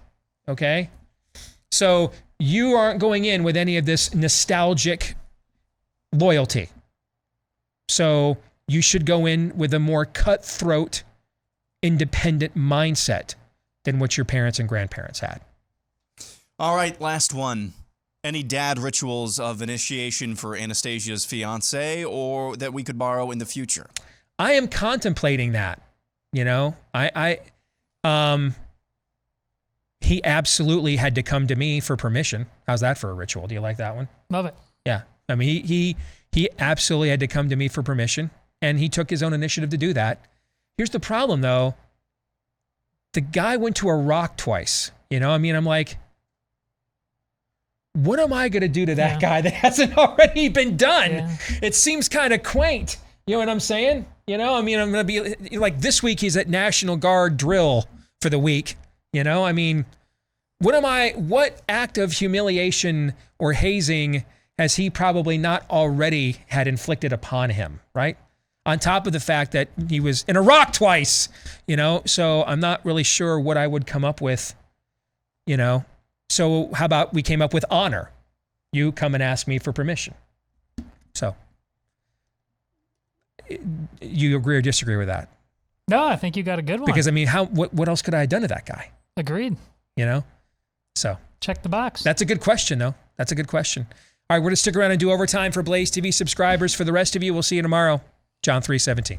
Okay? So you aren't going in with any of this nostalgic loyalty. So you should go in with a more cutthroat, independent mindset than what your parents and grandparents had. All right, last one. Any dad rituals of initiation for Anastasia's fiance, or that we could borrow in the future? I am contemplating that. You know, he absolutely had to come to me for permission. How's that for a ritual? Do you like that one? Love it. Yeah. I mean, he absolutely had to come to me for permission, and he took his own initiative to do that. Here's the problem, though. The guy went to Iraq twice. You know, I mean, I'm like, what am I going to do to that guy that hasn't already been done? Yeah. It seems kind of quaint. You know what I'm saying? You know, I mean, I'm going to be like, this week he's at National Guard drill for the week. You know, I mean, what act of humiliation or hazing has he probably not already had inflicted upon him, right? On top of the fact that he was in Iraq twice, you know, so I'm not really sure what I would come up with, you know. So how about we came up with honor? You come and ask me for permission. So you agree or disagree with that? No, I think you got a good one. Because, I mean, what else could I have done to that guy? Agreed. You know? So. Check the box. That's a good question, though. That's a good question. All right, we're going to stick around and do overtime for Blaze TV subscribers. For the rest of you, we'll see you tomorrow. John 3:17.